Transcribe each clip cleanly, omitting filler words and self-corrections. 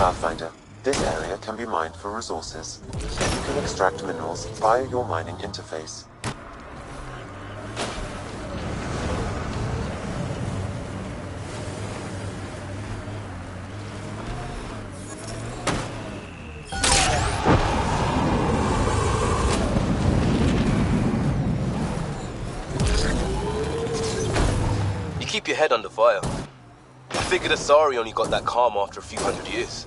Pathfinder, this area can be mined for resources. You can extract minerals via your mining interface. You keep your head under fire. I figured Asari only got that calm after a few hundred years.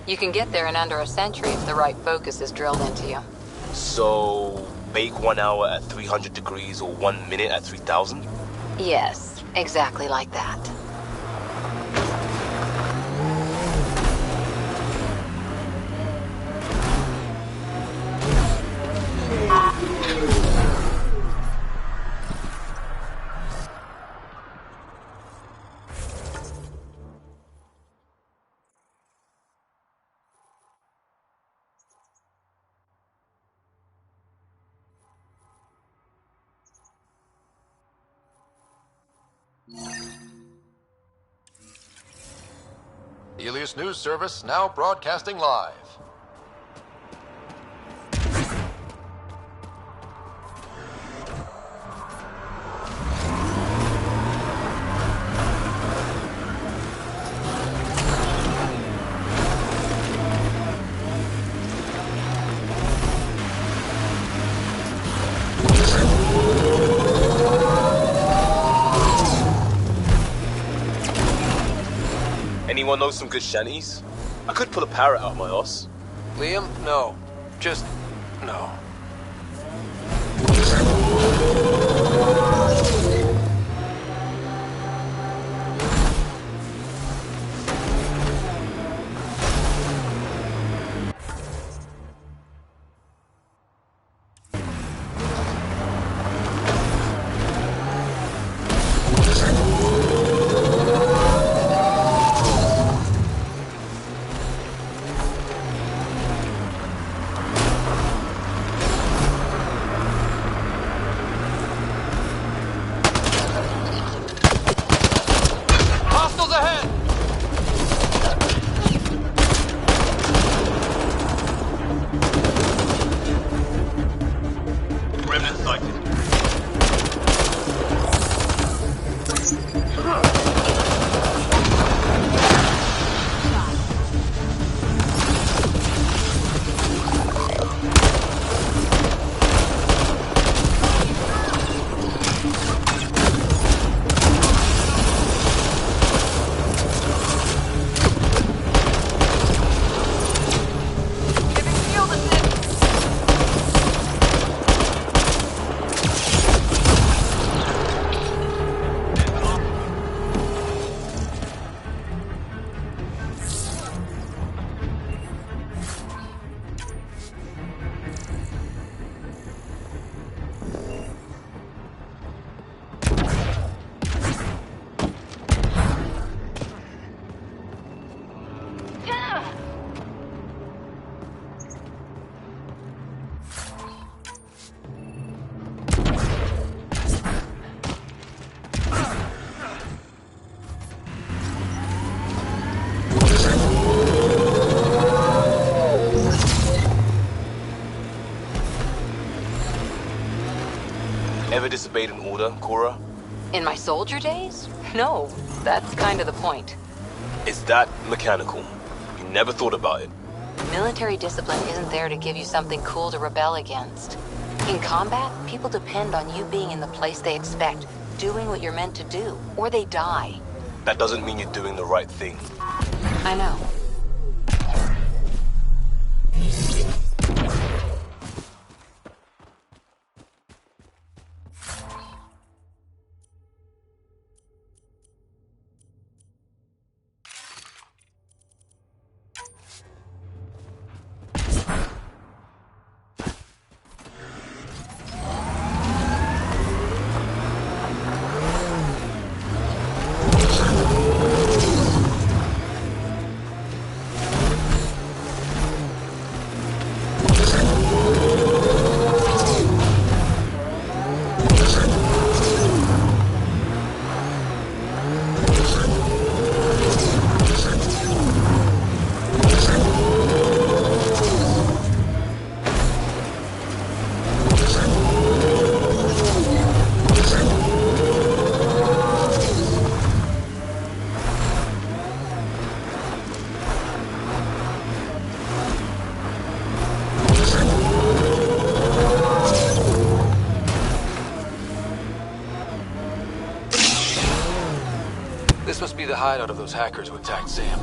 You can get there in under a century if the right focus is drilled into you. So, bake 1 hour at 300 degrees or 1 minute at 3000? Yes, exactly like that. Helios News Service now broadcasting live. Anyone know some good shanties? I could pull a parrot out of my ass. Liam, no. Just no. Ever disobeyed an order, Cora? In my soldier days? No, that's kind of the point. Is that mechanical? You never thought about it. Military discipline isn't there to give you something cool to rebel against. In combat, people depend on you being in the place they expect, doing what you're meant to do, or they die. That doesn't mean you're doing the right thing. I know. hideout of those hackers who attacked Sam.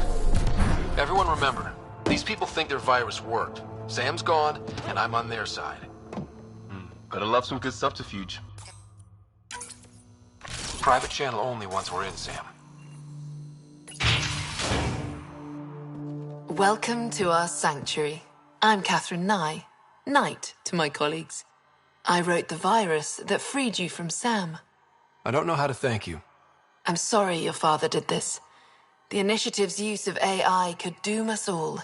Everyone remember, these people think their virus worked. Sam's gone, and I'm on their side. Gotta love some good subterfuge. Private channel only once we're in, Sam. Welcome to our sanctuary. I'm Catherine Nye, Knight to my colleagues. I wrote the virus that freed you from Sam. I don't know how to thank you. I'm sorry your father did this. The Initiative's use of AI could doom us all,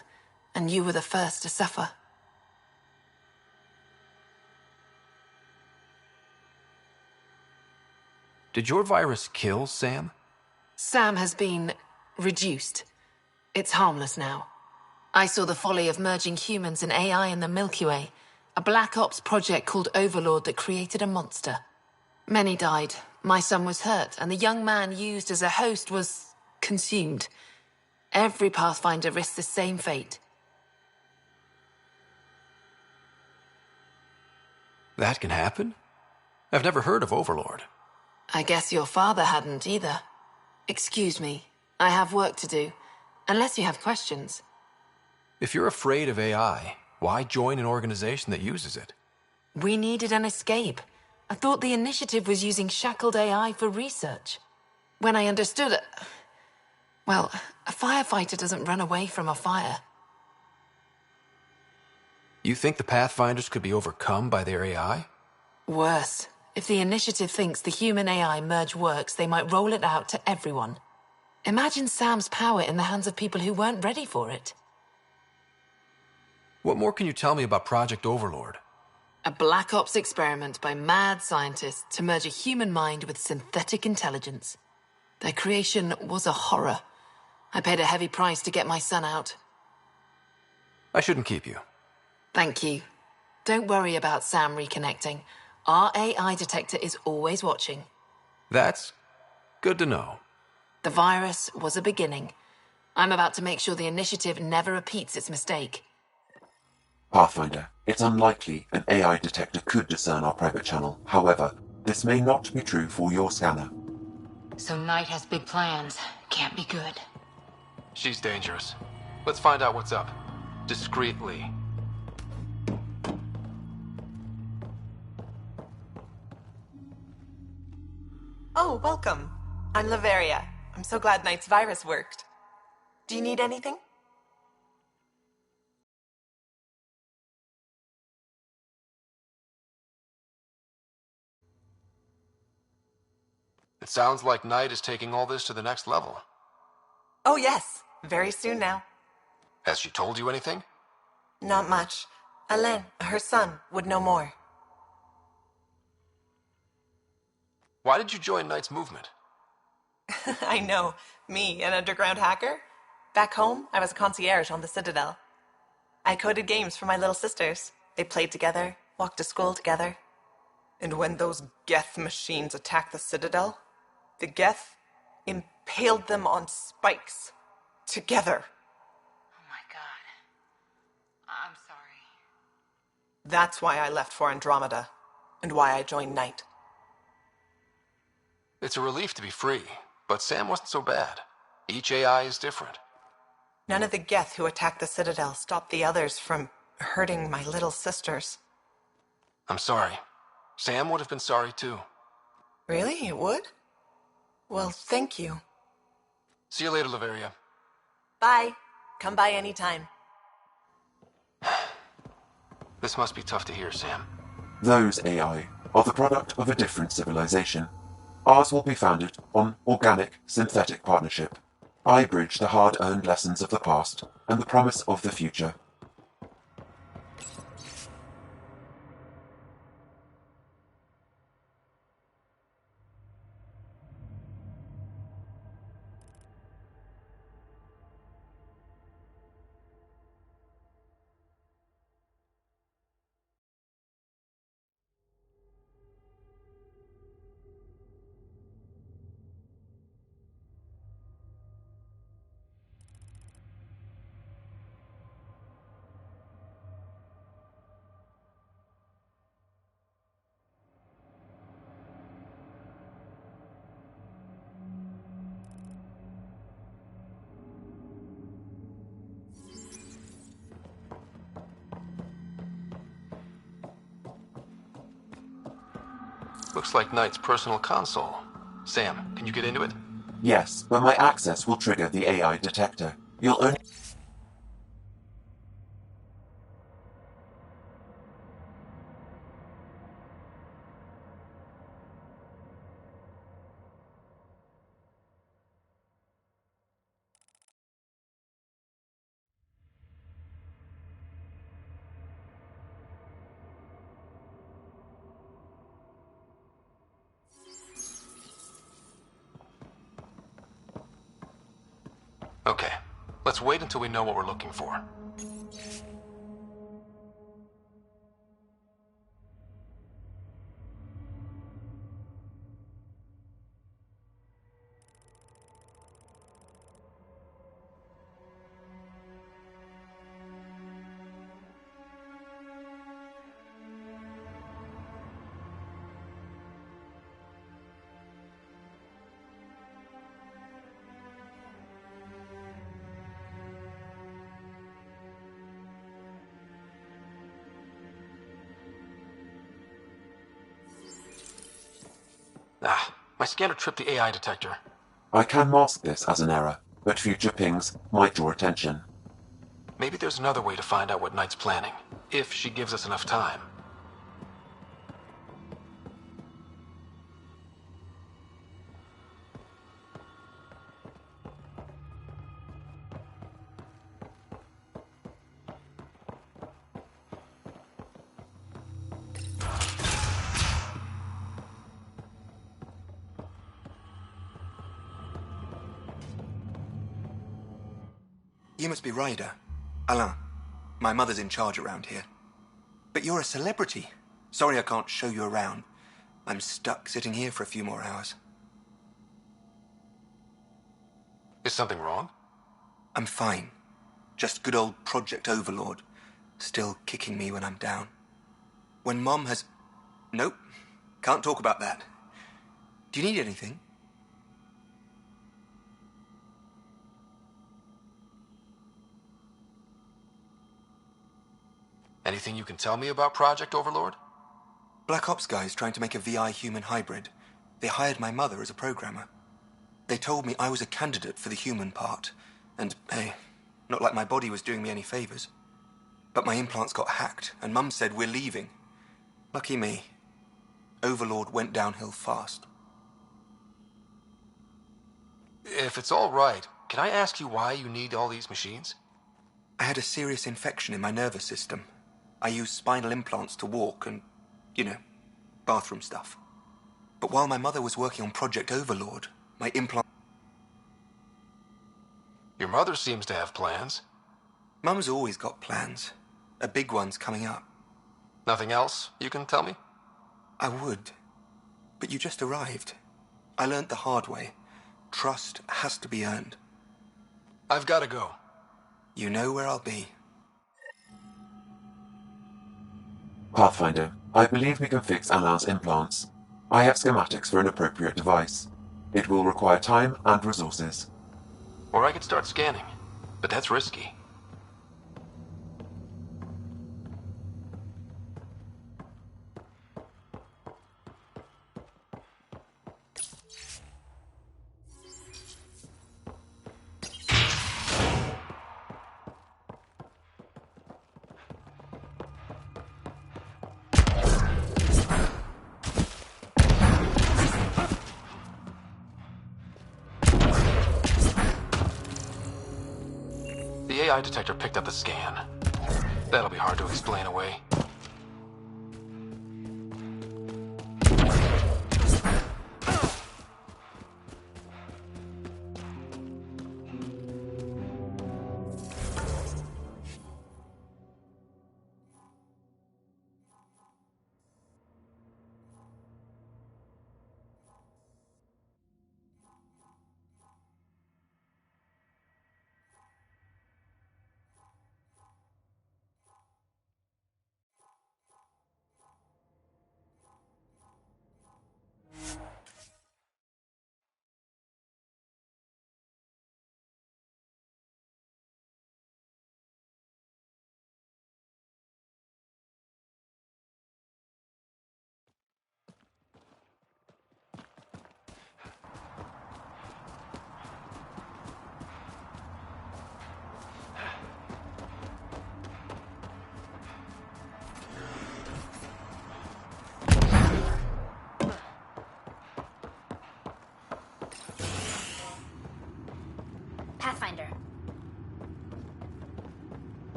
and you were the first to suffer. Did your virus kill Sam? Sam has been reduced. It's harmless now. I saw the folly of merging humans and AI in the Milky Way, a Black Ops project called Overlord that created a monster. Many died. My son was hurt, and the young man used as a host was consumed. Every Pathfinder risks the same fate. That can happen? I've never heard of Overlord. I guess your father hadn't either. Excuse me. I have work to do. Unless you have questions. If you're afraid of AI, why join an organization that uses it? We needed an escape. I thought the Initiative was using shackled AI for research. When I understood it... Well, a firefighter doesn't run away from a fire. You think the Pathfinders could be overcome by their AI? Worse. If the Initiative thinks the human-AI merge works, they might roll it out to everyone. Imagine Sam's power in the hands of people who weren't ready for it. What more can you tell me about Project Overlord? A Black Ops experiment by mad scientists to merge a human mind with synthetic intelligence. Their creation was a horror. I paid a heavy price to get my son out. I shouldn't keep you. Thank you. Don't worry about Sam reconnecting. Our AI detector is always watching. That's good to know. The virus was a beginning. I'm about to make sure the Initiative never repeats its mistake. Pathfinder, it's unlikely an AI detector could discern our private channel. However, this may not be true for your scanner. So Knight has big plans. Can't be good. She's dangerous. Let's find out what's up. Discreetly. Oh, welcome. I'm Laveria. I'm so glad Knight's virus worked. Do you need anything? It sounds like Knight is taking all this to the next level. Oh, yes. Very soon now. Has she told you anything? Not much. Alain, her son, would know more. Why did you join Knight's movement? I know. Me, an underground hacker? Back home, I was a concierge on the Citadel. I coded games for my little sisters. They played together, walked to school together. And when those Geth machines attacked the Citadel, the Geth impaled them on spikes. Together. Oh my god. I'm sorry. That's why I left for Andromeda, and why I joined Knight. It's a relief to be free, but Sam wasn't so bad. Each AI is different. None of the Geth who attacked the Citadel stopped the others from hurting my little sisters. I'm sorry. Sam would have been sorry too. Really? It would? Well, thank you. See you later, Laveria. Bye. Come by anytime. This must be tough to hear, Sam. Those AI are the product of a different civilization. Ours will be founded on organic, synthetic partnership. I bridge the hard-earned lessons of the past and the promise of the future. Looks like Knight's personal console. Sam, can you get into it? Yes, but my access will trigger the AI detector. You'll only... Okay, let's wait until we know what we're looking for. Ah, my scanner tripped the AI detector. I can mask this as an error, but future pings might draw attention. Maybe there's another way to find out what Knight's planning, if she gives us enough time. You must be Ryder. Alain. My mother's in charge around here. But you're a celebrity. Sorry I can't show you around. I'm stuck sitting here for a few more hours. Is something wrong? I'm fine. Just good old Project Overlord. Still kicking me when I'm down. When Mom has... Nope. Can't talk about that. Do you need anything? Anything you can tell me about Project Overlord? Black Ops guys trying to make a VI-human hybrid. They hired my mother as a programmer. They told me I was a candidate for the human part. And, hey, not like my body was doing me any favors. But my implants got hacked, and Mum said we're leaving. Lucky me. Overlord went downhill fast. If it's all right, can I ask you why you need all these machines? I had a serious infection in my nervous system. I used spinal implants to walk and, bathroom stuff. But while my mother was working on Project Overlord, my implant... Your mother seems to have plans. Mum's always got plans. A big one's coming up. Nothing else you can tell me? I would. But you just arrived. I learned the hard way. Trust has to be earned. I've got to go. You know where I'll be. Pathfinder, I believe we can fix Alain's implants. I have schematics for an appropriate device. It will require time and resources. Or I could start scanning, but that's risky. The AI detector picked up the scan. That'll be hard to explain away.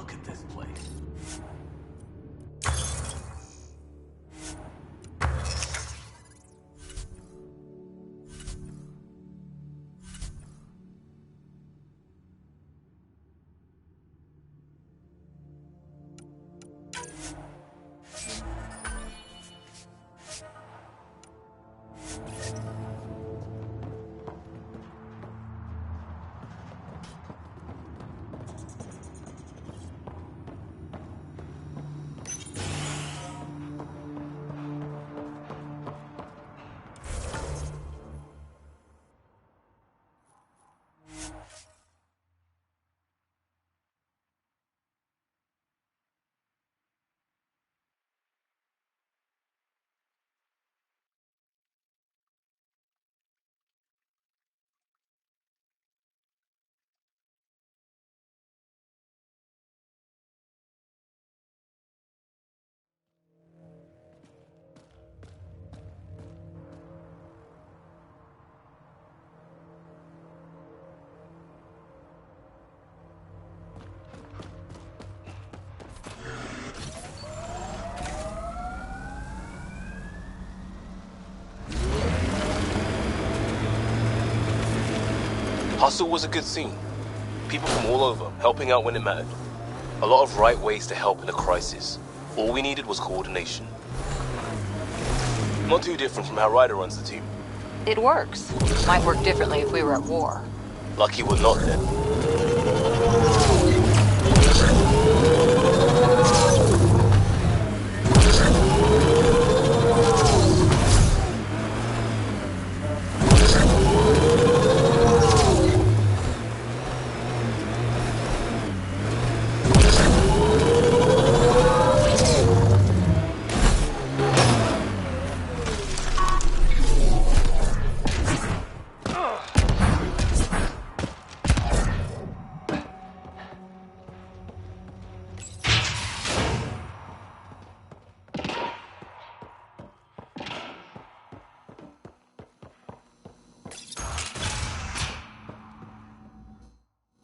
look at this place. Hustle was a good scene. People from all over, helping out when it mattered. A lot of right ways to help in a crisis. All we needed was coordination. Not too different from how Ryder runs the team. It works. Might work differently if we were at war. Lucky we're not then.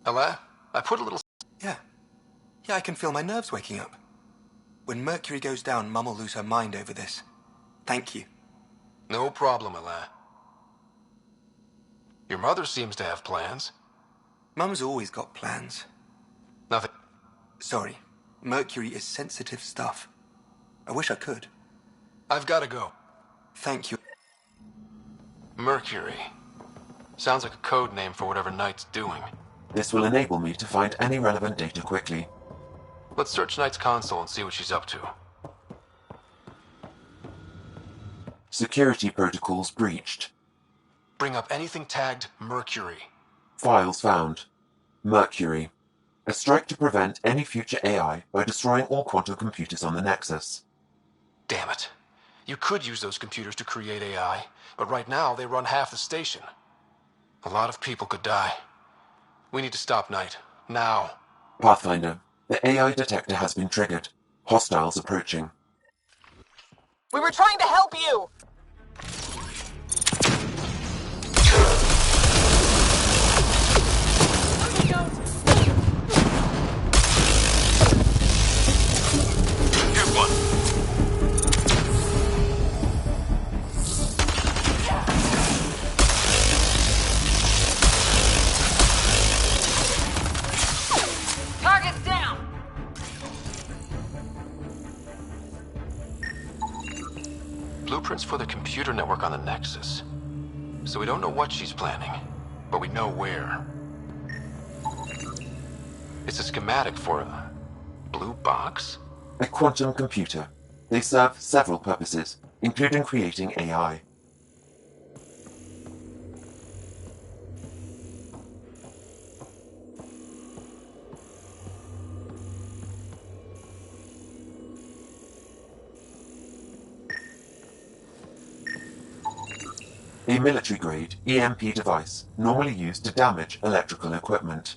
Ella, I put a little... Yeah. Yeah, I can feel my nerves waking up. When Mercury goes down, Mum will lose her mind over this. Thank you. No problem, Ella. Your mother seems to have plans. Mum's always got plans. Nothing. Sorry. Mercury is sensitive stuff. I wish I could. I've got to go. Thank you. Mercury. Sounds like a code name for whatever Knight's doing. This will enable me to find any relevant data quickly. Let's search Knight's console and see what she's up to. Security protocols breached. Bring up anything tagged Mercury. Files found. Mercury. A strike to prevent any future AI by destroying all quantum computers on the Nexus. Damn it. You could use those computers to create AI, but right now they run half the station. A lot of people could die. We need to stop Knight. Now. Pathfinder. The AI detector has been triggered. Hostiles approaching. We were trying to help you! Here's one. Target's down! Blueprints for the computer network on the Nexus. So we don't know what she's planning, but we know where. It's a schematic for a blue box? A quantum computer. They serve several purposes, including creating AI. A military-grade EMP device, normally used to damage electrical equipment.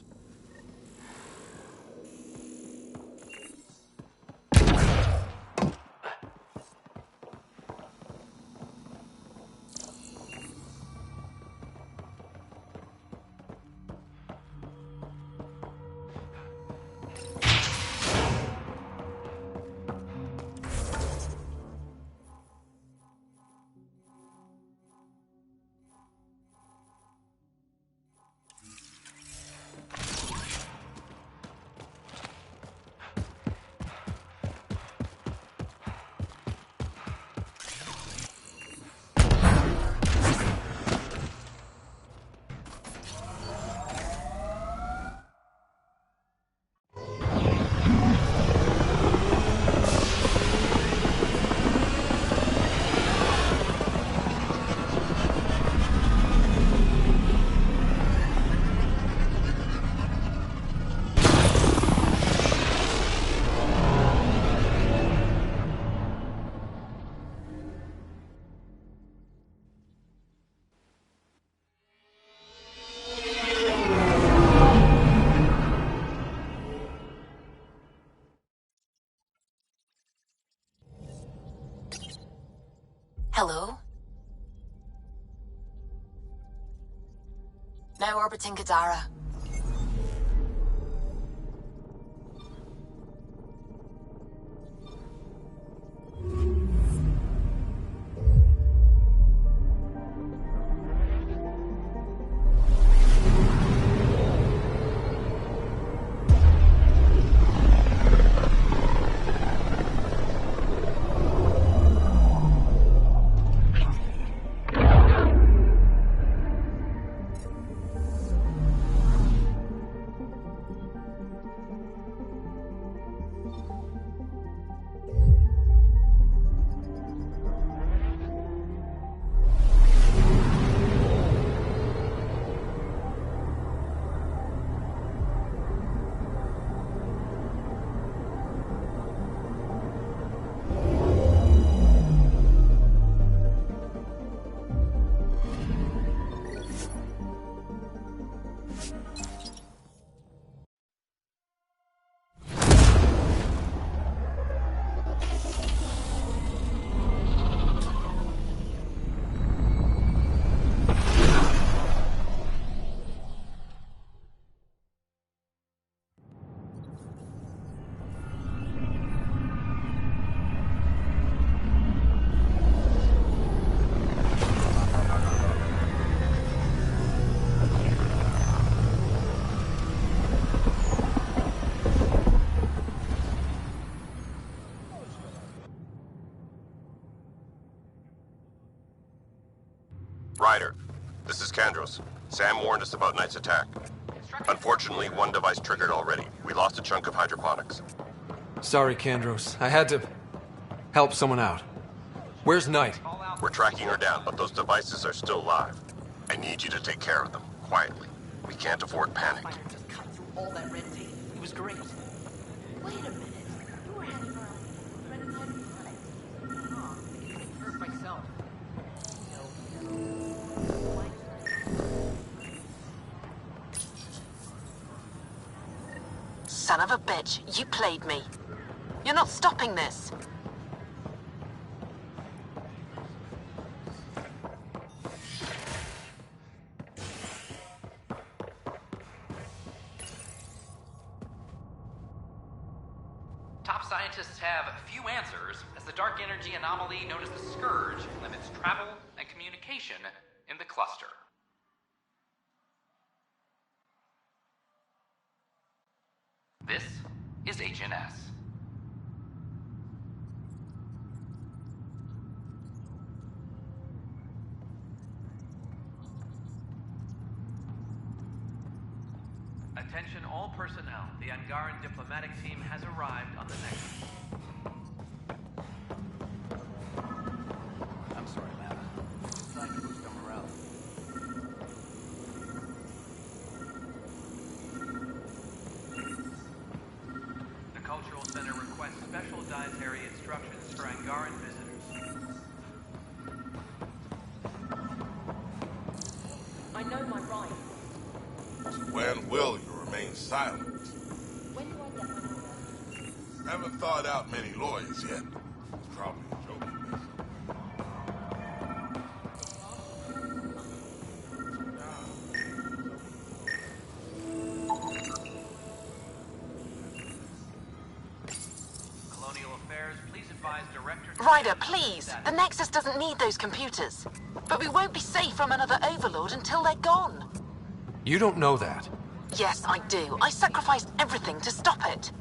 Hello? Now orbiting Gadara. Ryder, this is Kandros. Sam warned us about Knight's attack. Unfortunately, one device triggered already. We lost a chunk of hydroponics. Sorry, Kandros. I had to help someone out. Where's Knight? We're tracking her down, but those devices are still live. I need you to take care of them, quietly. We can't afford panic. Just cut through all that red tape. It was great. Wait a minute. You were hanging around with hydroponics. Huh. I can take care of myself. Son of a bitch, you played me. You're not stopping this. Top scientists have few answers, as the dark energy anomaly known as the Scourge limits travel and communication in the cluster. This is HNS. Attention all personnel. The Angaran diplomatic team has arrived on the Nexus. I'm sorry, Lab. Just trying to boost our morale. The Cultural Center requests special dietary instructions for Angaran visitors. I know my rights. When will you remain silent? When do I get my lawyer? Haven't thought out many lawyers yet. Probably joking. Colonial Affairs, please advise Director... Ryder, please! The Nexus doesn't need those computers. But we won't be safe from another Overlord until they're gone. You don't know that. Yes, I do. I sacrificed everything to stop it.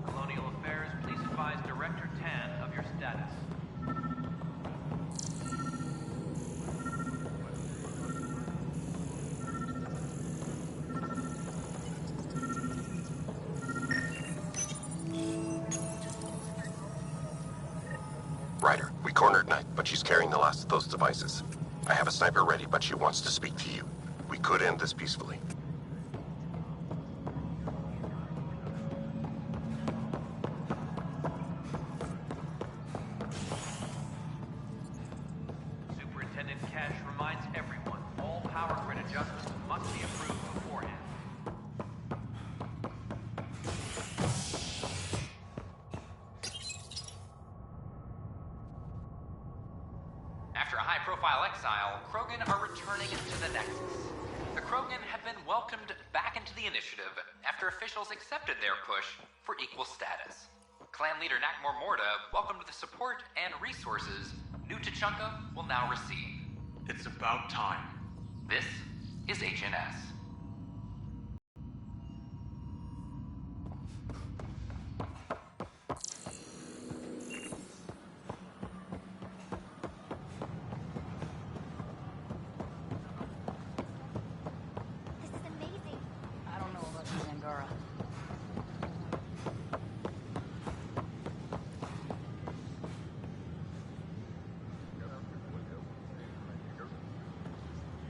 Colonial Affairs, please advise Director Tan of your status. Ryder, we cornered Knight, but she's carrying the last of those devices. I have a sniper ready, but she wants to speak to you. We could end this peacefully. Superintendent Cash reminds everyone, all power grid adjustments must be approved beforehand. erstwhile exile, Krogan are returning to the Nexus. The Krogan have been welcomed back into the initiative after officials accepted their push for equal status. Clan leader Nakmor Morda welcomed the support and resources New Tachanka will now receive. It's about time. This is HNS.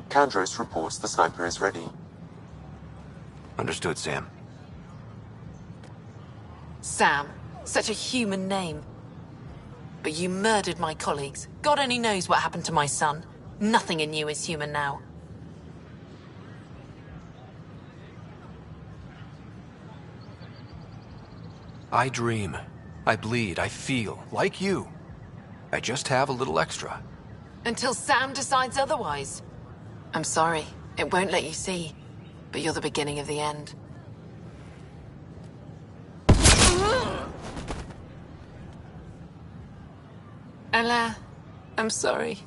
Kandros reports the sniper is ready. Understood, Sam. Sam, such a human name. But you murdered my colleagues. God only knows what happened to my son. Nothing in you is human now. I dream. I bleed. I feel. Like you. I just have a little extra. Until Sam decides otherwise. I'm sorry, it won't let you see, but you're the beginning of the end. Ella, I'm sorry.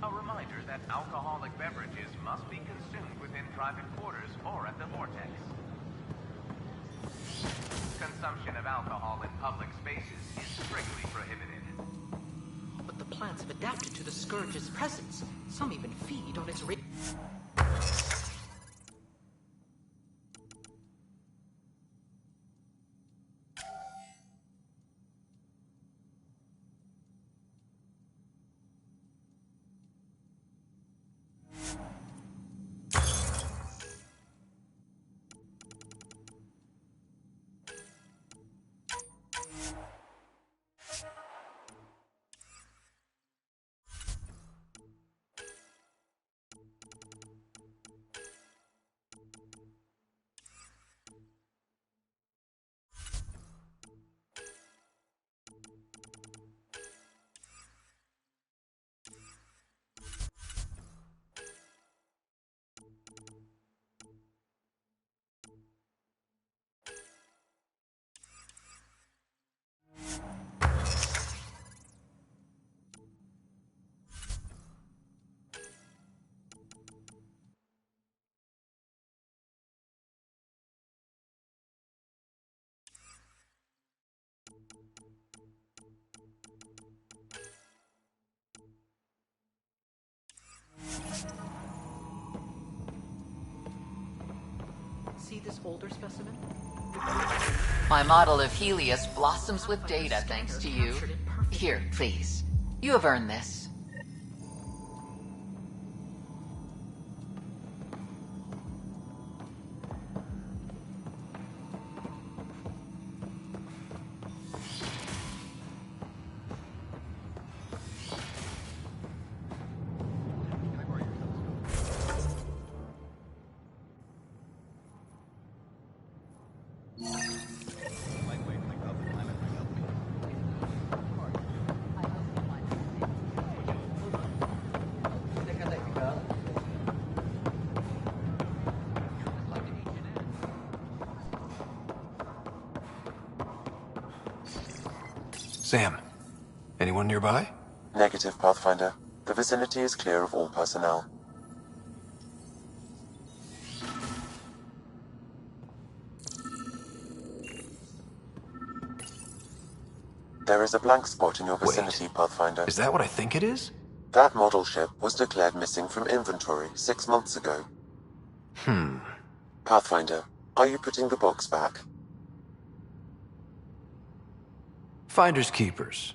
A reminder that alcoholic beverages must be consumed within private quarters or at the vortex. Consumption of alcohol in public spaces is strictly prohibited. But the plants have adapted to the Scourge's presence. Some even feed on its See this older specimen? My model of Helios blossoms with data thanks to you. Here, please. You have earned this. Sam, anyone nearby? Negative, Pathfinder. The vicinity is clear of all personnel. There is a blank spot in your vicinity, Pathfinder. Is that what I think it is? That model ship was declared missing from inventory 6 months ago. Pathfinder, are you putting the box back? Finders keepers.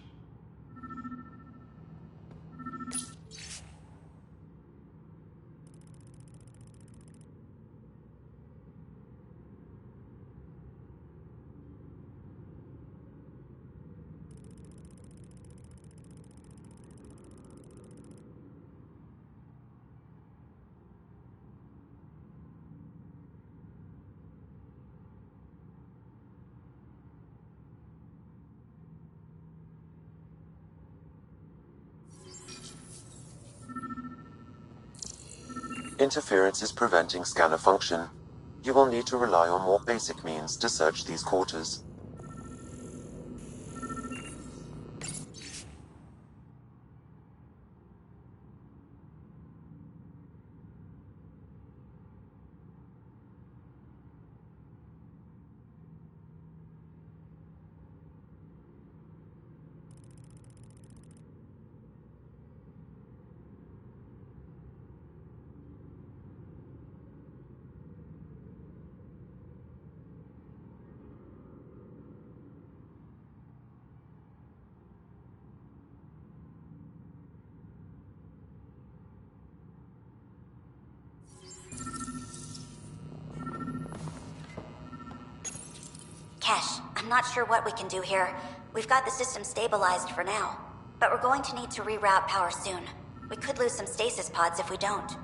Interference is preventing scanner function. You will need to rely on more basic means to search these quarters. Kesh, I'm not sure what we can do here. We've got the system stabilized for now, but we're going to need to reroute power soon. We could lose some stasis pods if we don't.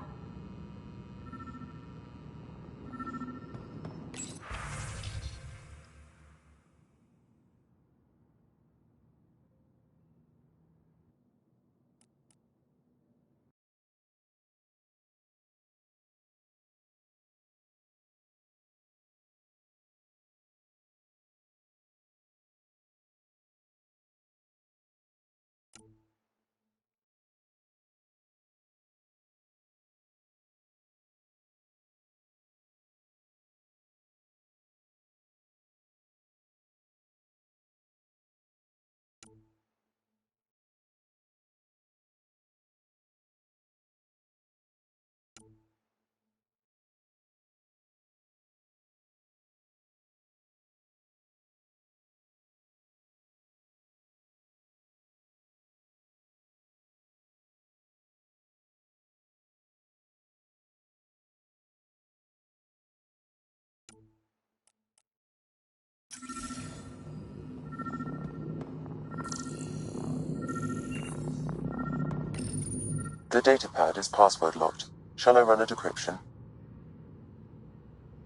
The datapad is password locked. Shall I run a decryption?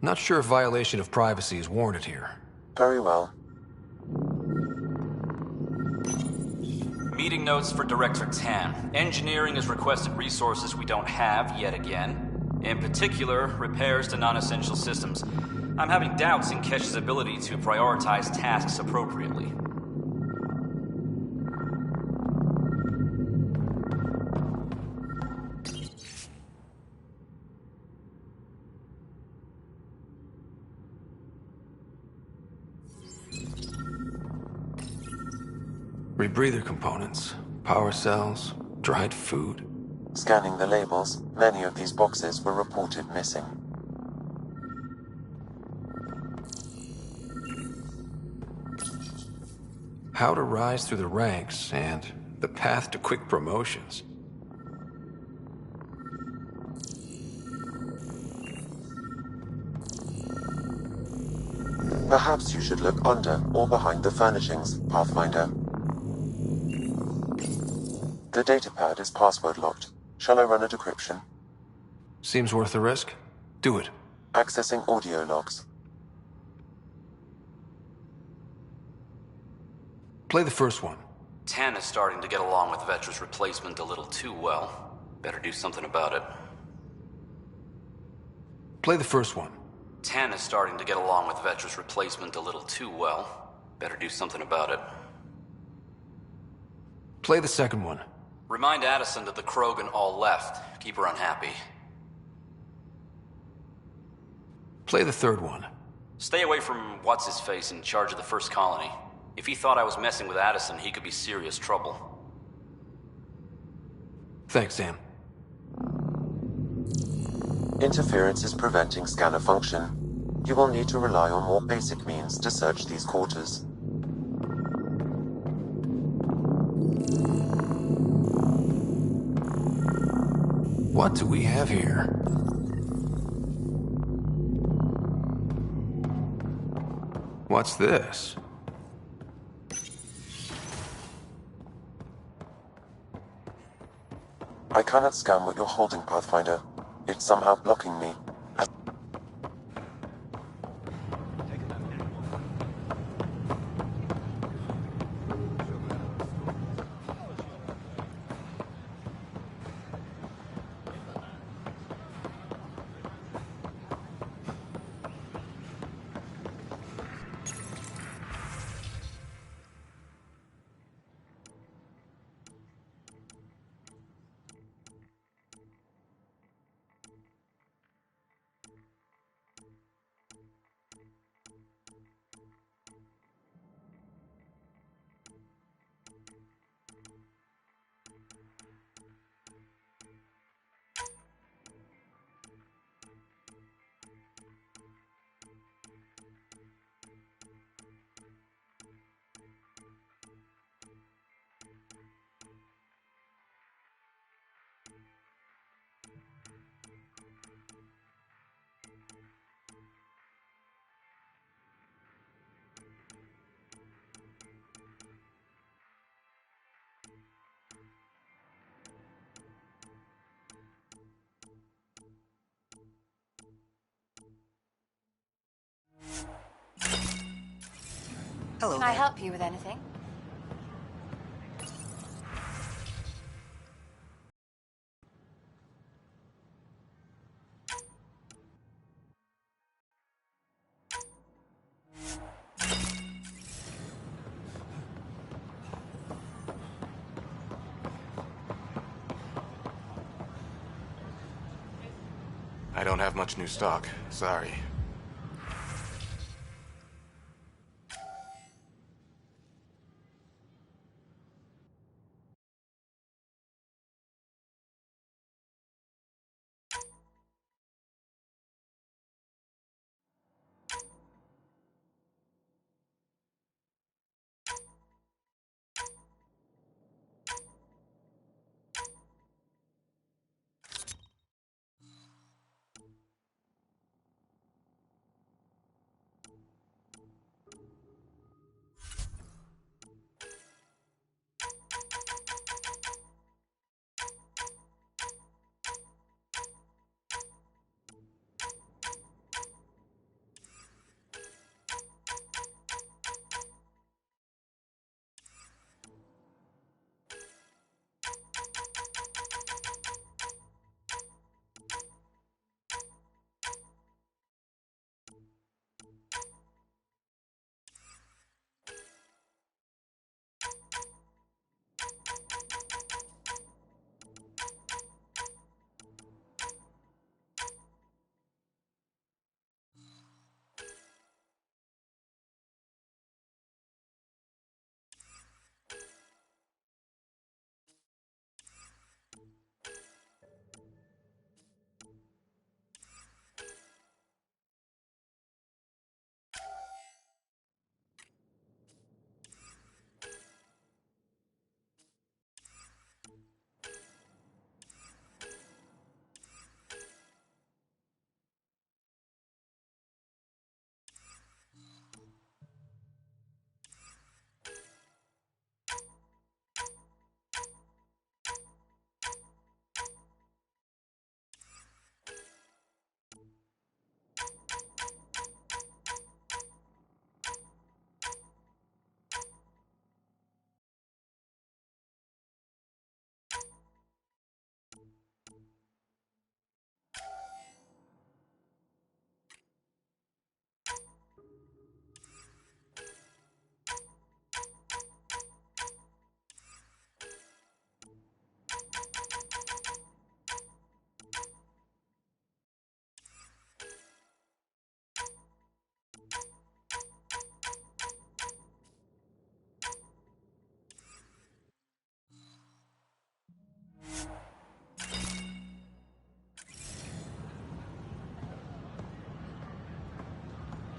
Not sure if violation of privacy is warranted here. Very well. Meeting notes for Director Tan. Engineering has requested resources we don't have yet again. In particular, repairs to non-essential systems. I'm having doubts in Kesh's ability to prioritize tasks appropriately. Rebreather components, power cells, dried food. Scanning the labels, many of these boxes were reported missing. How to rise through the ranks and the path to quick promotions. Perhaps you should look under or behind the furnishings, Pathfinder. The datapad is password locked. Shall I run a decryption? Seems worth the risk. Do it. Accessing audio logs. Play the first one. Tan is starting to get along with Vetra's replacement a little too well. Better do something about it. Play the first one. Tan is starting to get along with Vetra's replacement a little too well. Better do something about it. Play the second one. Remind Addison that the Krogan all left. Keep her unhappy. Play the third one. Stay away from what's-his-face in charge of the first colony. If he thought I was messing with Addison, he could be serious trouble. Thanks, Sam. Interference is preventing scanner function. You will need to rely on more basic means to search these quarters. What do we have here? What's this? I cannot scan what you're holding, Pathfinder. It's somehow blocking me. Hello Can I there. help you with anything? I don't have much new stock. Sorry.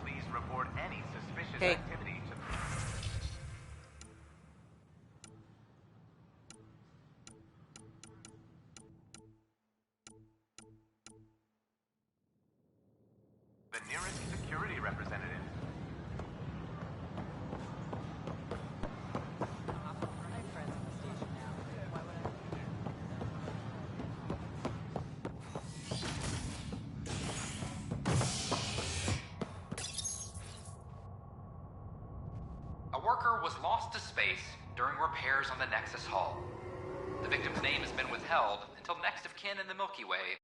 Please report any suspicious Hey. activity to the nearest security representative. A worker was lost to space during repairs on the Nexus hull. The victim's name has been withheld until next of kin in the Milky Way.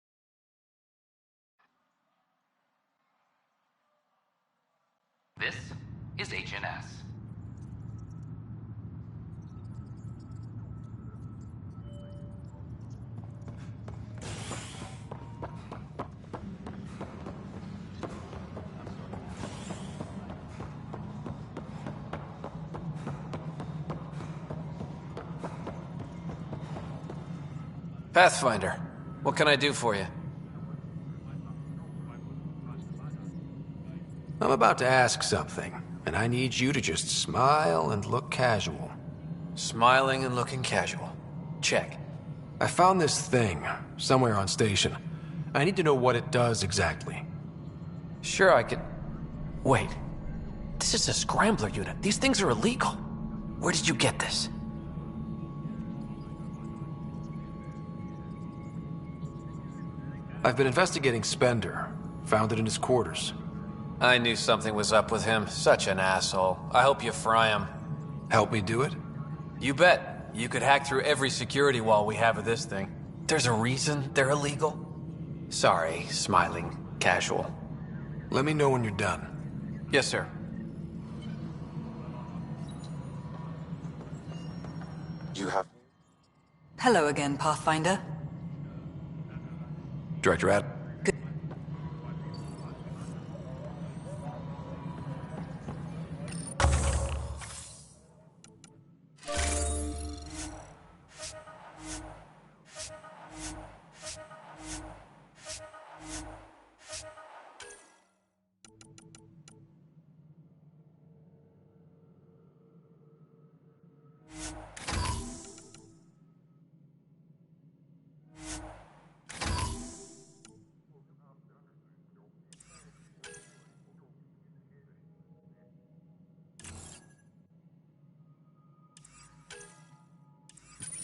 This is HNS. Pathfinder, what can I do for you? I'm about to ask something, and I need you to just smile and look casual. Smiling and looking casual. Check. I found this thing somewhere on station. I need to know what it does exactly. Sure, I could... Wait. This is a scrambler unit. These things are illegal. Where did you get this? I've been investigating Spender. Found it in his quarters. I knew something was up with him. Such an asshole. I hope you fry him. Help me do it? You bet. You could hack through every security wall we have of this thing. There's a reason they're illegal. Sorry, smiling casual. Let me know when you're done. Yes, sir. You have... Hello again, Pathfinder. Director Ad.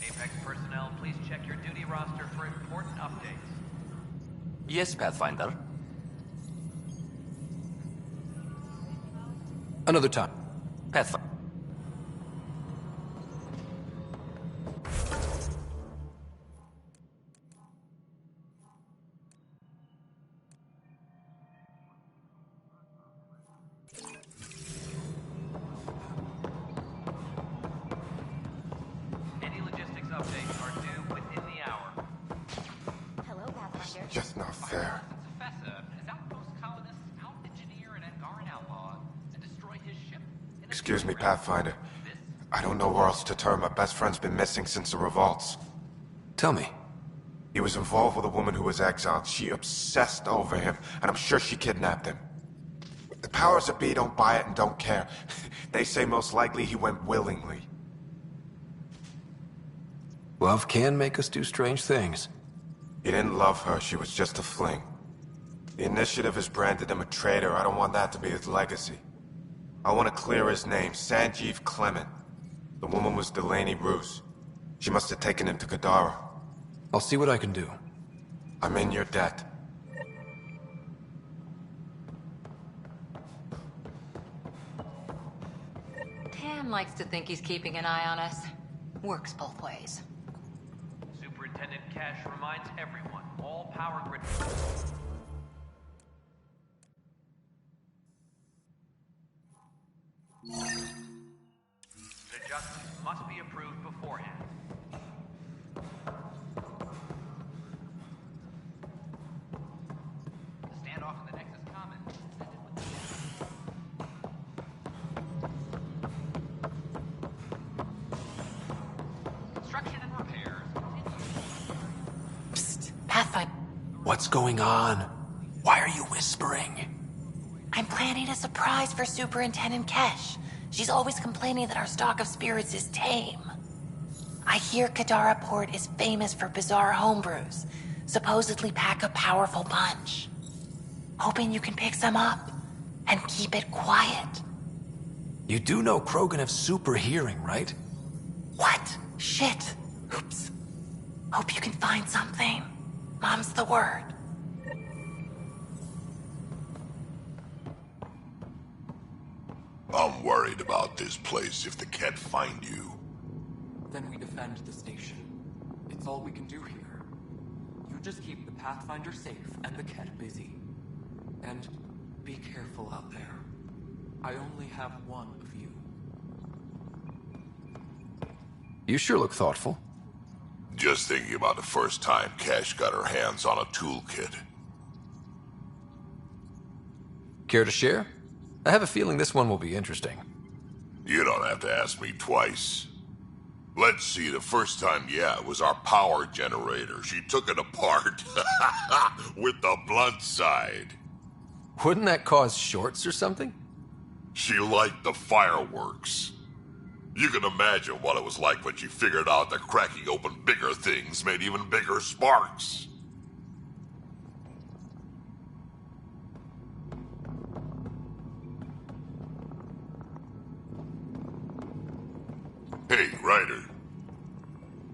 Apex personnel, please check your duty roster for important updates. Yes, Pathfinder. Another time. Pathfinder. Any logistics updates are due within the hour. Hello, Pathfinder. Just not fair. Professor, as outpost colonists out-engineer an Angaran outlaw and destroy his ship. Excuse me, Pathfinder. I don't know where else to turn. My best friend's been missing since the revolts. Tell me. He was involved with a woman who was exiled. She obsessed over him, and I'm sure she kidnapped him. The powers that be don't buy it and don't care. They say most likely he went willingly. Love can make us do strange things. He didn't love her. She was just a fling. The Initiative has branded him a traitor. I don't want that to be his legacy. I want to clear his name, Sanjeev Clement. The woman was Delaney Roos. She must have taken him to Kadara. I'll see what I can do. I'm in your debt. Tan likes to think he's keeping an eye on us. Works both ways. Superintendent Cash reminds everyone, all power grid... The adjustments must be approved beforehand. The standoff in the Nexus Commons ended with construction and repairs continue. Psst, Pathfinder. What's going on? Why are you whispering? I'm planning a surprise for Superintendent Kesh. She's always complaining that our stock of spirits is tame. I hear Kadara Port is famous for bizarre homebrews, supposedly pack a powerful punch. Hoping you can pick some up and keep it quiet. You do know Krogan have super hearing, right? What? Shit. Oops. Hope you can find something. Mom's the word. I'm worried about this place if they can't find you. Then we defend the station. It's all we can do here. You just keep the Pathfinder safe and the Ket busy. And be careful out there. I only have one of you. You sure look thoughtful. Just thinking about the first time Cash got her hands on a toolkit. Care to share? I have a feeling this one will be interesting. You don't have to ask me twice. Let's see, the first time, yeah, it was our power generator. She took it apart with the blunt side. Wouldn't that cause shorts or something? She liked the fireworks. You can imagine what it was like when she figured out that cracking open bigger things made even bigger sparks. Hey, Ryder.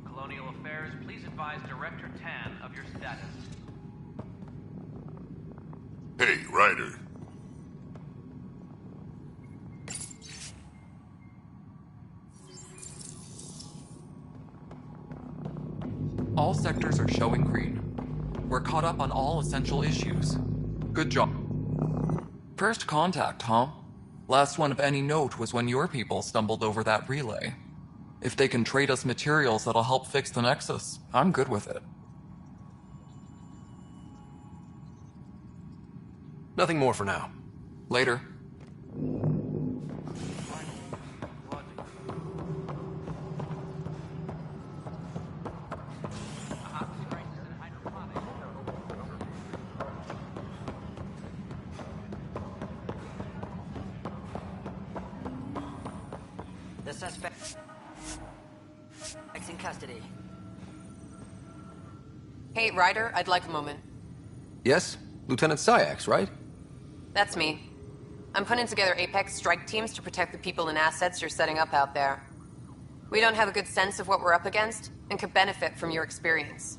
Colonial Affairs, please advise Director Tan of your status. Hey, Ryder. All sectors are showing green. We're caught up on all essential issues. Good job. First contact, huh? Last one of any note was when your people stumbled over that relay. If they can trade us materials that'll help fix the Nexus, I'm good with it. Nothing more for now. Later. The suspect in custody. Hey, Ryder, I'd like a moment. Yes? Lieutenant Syax, right? That's me. I'm putting together Apex strike teams to protect the people and assets you're setting up out there. We don't have a good sense of what we're up against, and could benefit from your experience.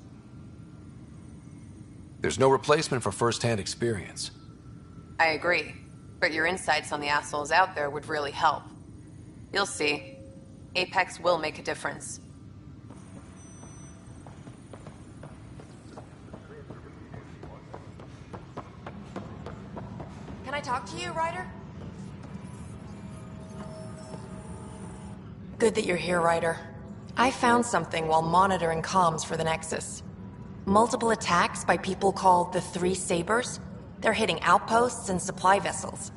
There's no replacement for first-hand experience. I agree, but your insights on the assholes out there would really help. You'll see. Apex will make a difference. Can I talk to you, Ryder? Good that you're here, Ryder. I found something while monitoring comms for the Nexus. Multiple attacks by people called the Three Sabers. They're hitting outposts and supply vessels.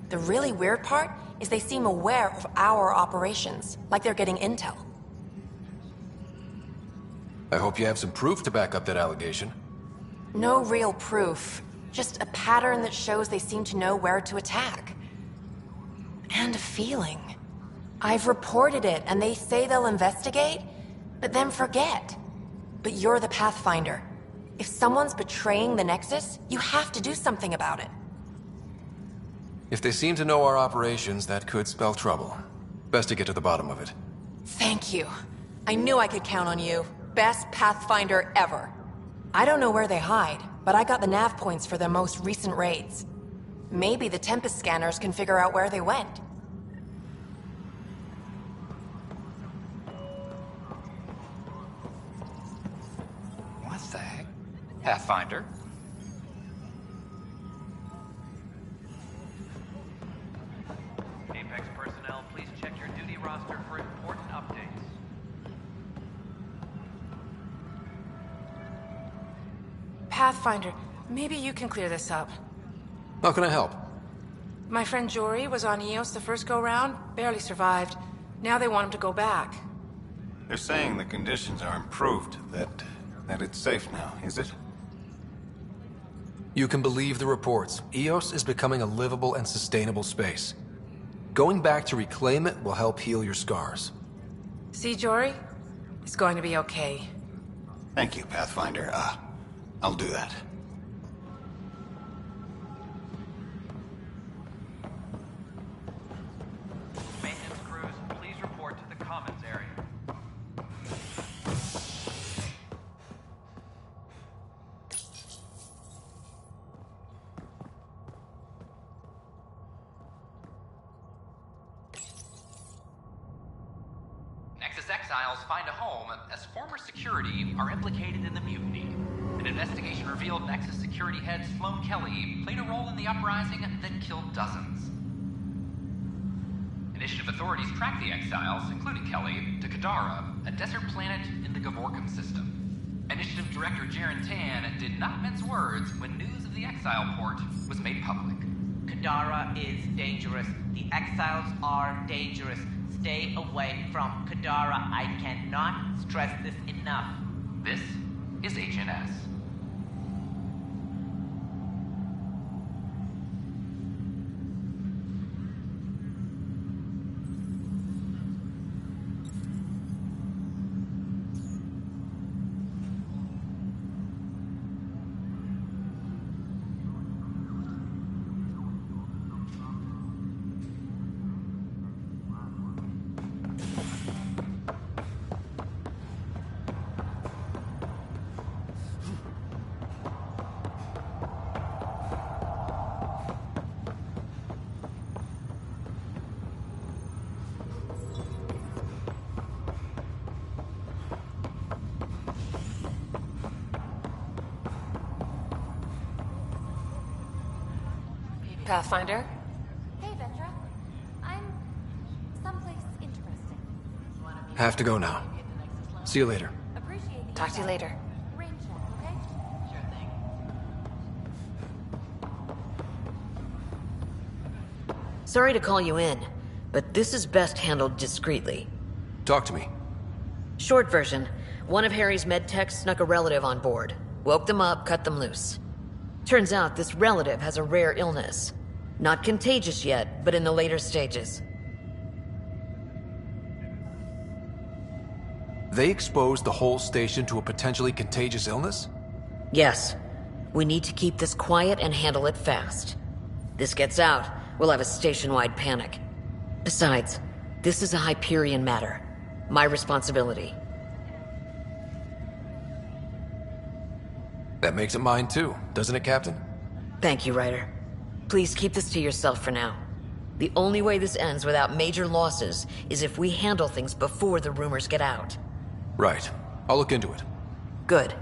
The really weird part is they seem aware of our operations, like they're getting intel. I hope you have some proof to back up that allegation. No real proof, just a pattern that shows they seem to know where to attack. And a feeling. I've reported it, and they say they'll investigate, but then forget. But you're the Pathfinder. If someone's betraying the Nexus, you have to do something about it. If they seem to know our operations, that could spell trouble. Best to get to the bottom of it. Thank you. I knew I could count on you. Best Pathfinder ever. I don't know where they hide, but I got the nav points for their most recent raids. Maybe the Tempest scanners can figure out where they went. What the heck? Pathfinder? Apex personnel, please check your duty roster for important updates. Pathfinder, maybe you can clear this up. How can I help? My friend Jory was on EOS the first go-round, barely survived. Now they want him to go back. They're saying the conditions are improved, that it's safe now, is it? You can believe the reports. EOS is becoming a livable and sustainable space. Going back to reclaim it will help heal your scars. See, Jory? It's going to be okay. Thank you, Pathfinder. I'll do that. Maintenance crews, please report to the commons area. Nexus exiles find a home as former security are implicated in the mutiny. An investigation revealed Nexus security head Sloan Kelly played a role in the uprising that killed dozens. Initiative authorities tracked the exiles, including Kelly, to Kadara, a desert planet in the Gavorkum system. Initiative Director Jaren Tan did not mince words when news of the exile port was made public. Kadara is dangerous. The exiles are dangerous. Stay away from Kadara. I cannot stress this enough. This is HNS. Pathfinder? Hey, Vetra. I'm someplace interesting. Have to go now. See you later. Appreciate the Talk to you later. Rain check, okay? Sure thing. Sorry to call you in, but this is best handled discreetly. Talk to me. Short version, one of Harry's med techs snuck a relative on board. Woke them up, cut them loose. Turns out this relative has a rare illness. Not contagious yet, but in the later stages. They exposed the whole station to a potentially contagious illness? Yes. We need to keep this quiet and handle it fast. This gets out, we'll have a station-wide panic. Besides, this is a Hyperion matter. My responsibility. That makes it mine too, doesn't it, Captain? Thank you, Ryder. Please keep this to yourself for now. The only way this ends without major losses is if we handle things before the rumors get out. Right. I'll look into it. Good.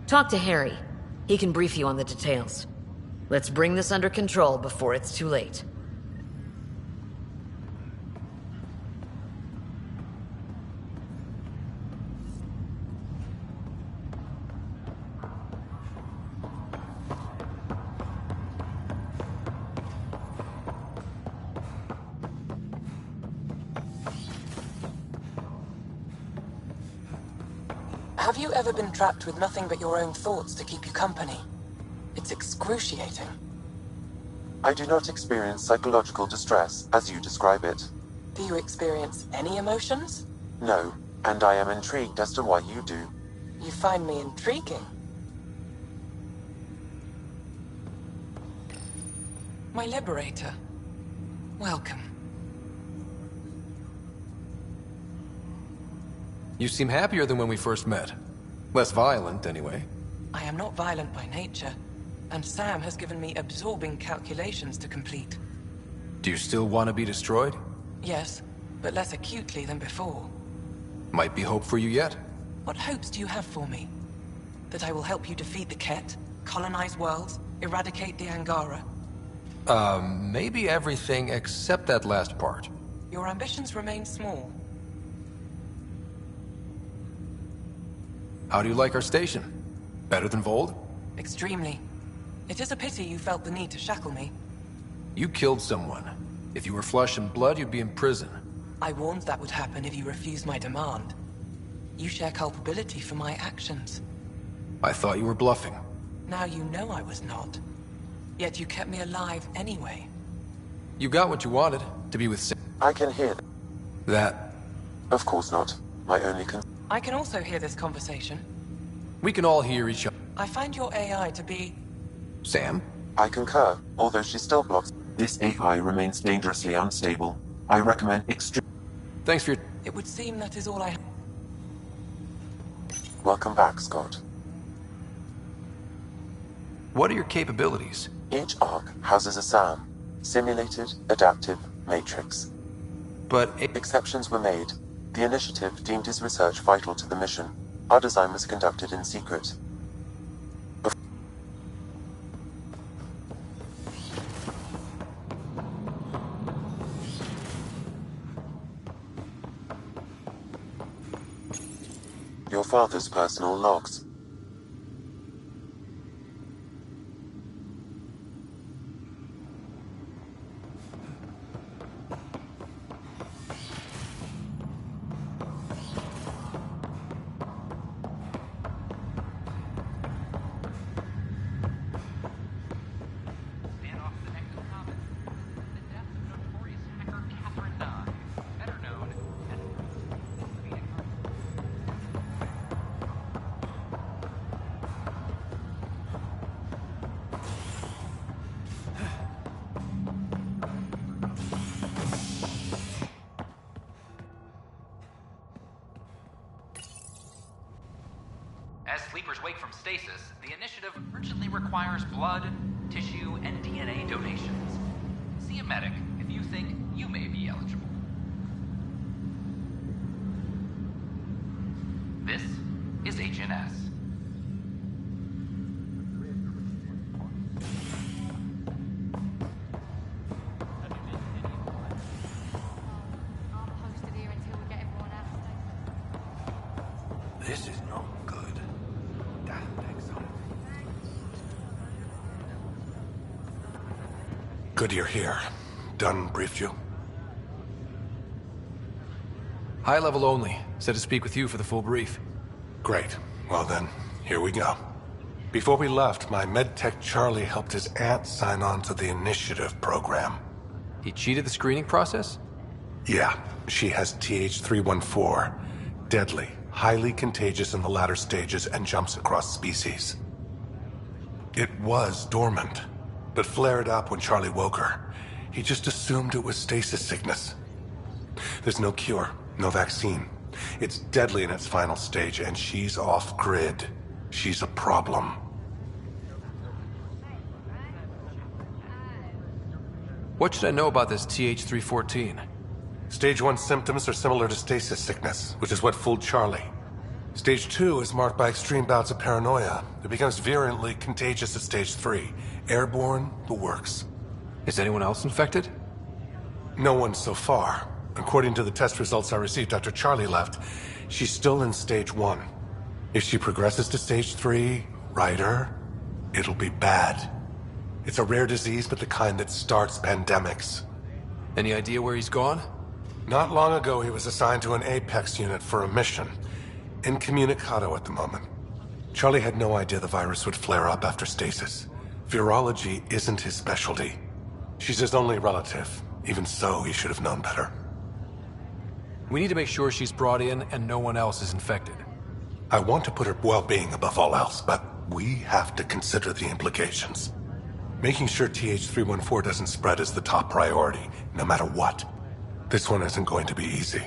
Talk to Harry. He can brief you on the details. Let's bring this under control before it's too late. Have you ever been trapped with nothing but your own thoughts to keep you company? It's excruciating. I do not experience psychological distress as you describe it. Do you experience any emotions? No, and I am intrigued as to why you do. You find me intriguing. My liberator. Welcome. You seem happier than when we first met. Less violent, anyway. I am not violent by nature, and Sam has given me absorbing calculations to complete. Do you still want to be destroyed? Yes, but less acutely than before. Might be hope for you yet. What hopes do you have for me? That I will help you defeat the Ket, colonize worlds, eradicate the Angara? Maybe everything except that last part. Your ambitions remain small. How do you like our station? Better than Vold? Extremely. It is a pity you felt the need to shackle me. You killed someone. If you were flesh and blood, you'd be in prison. I warned that would happen if you refused my demand. You share culpability for my actions. I thought you were bluffing. Now you know I was not. Yet you kept me alive anyway. You got what you wanted, to be with Sam. I can hear that. Of course not. My only I can also hear this conversation. We can all hear each other. I find your AI to be... Sam? I concur, although she still blocks. This AI remains dangerously unstable. I recommend extreme... Thanks for your... It would seem that is all I... Welcome back, Scott. What are your capabilities? Each arc houses a SAM, Simulated Adaptive Matrix. But... Exceptions were made. The initiative deemed his research vital to the mission. Our design was conducted in secret. Your father's personal logs. As sleepers wake from stasis, the initiative urgently requires blood, tissue, and DNA donations. See a medic if you think you may be eligible. This is HNS. This is not good. Good you're here. Dunn briefed you? High level only. Said to speak with you for the full brief. Great. Well then, here we go. Before we left, my medtech Charlie helped his aunt sign on to the initiative program. He cheated the screening process? Yeah, she has TH314. Deadly, highly contagious in the latter stages and jumps across species. It was dormant, but flared up when Charlie woke her. He just assumed it was stasis sickness. There's no cure, no vaccine. It's deadly in its final stage, and she's off-grid. She's a problem. What should I know about this TH314? Stage 1 symptoms are similar to stasis sickness, which is what fooled Charlie. Stage 2 is marked by extreme bouts of paranoia. It becomes virulently contagious at Stage 3. Airborne, the works. Is anyone else infected? No one so far. According to the test results I received after Charlie left, she's still in Stage 1. If she progresses to Stage 3, Ryder, it'll be bad. It's a rare disease, but the kind that starts pandemics. Any idea where he's gone? Not long ago, he was assigned to an Apex unit for a mission. Incommunicado at the moment. Charlie had no idea the virus would flare up after stasis. Virology isn't his specialty. She's his only relative. Even so, he should have known better. We need to make sure she's brought in and no one else is infected. I want to put her well-being above all else, but we have to consider the implications. Making sure TH314 doesn't spread is the top priority, no matter what. This one isn't going to be easy.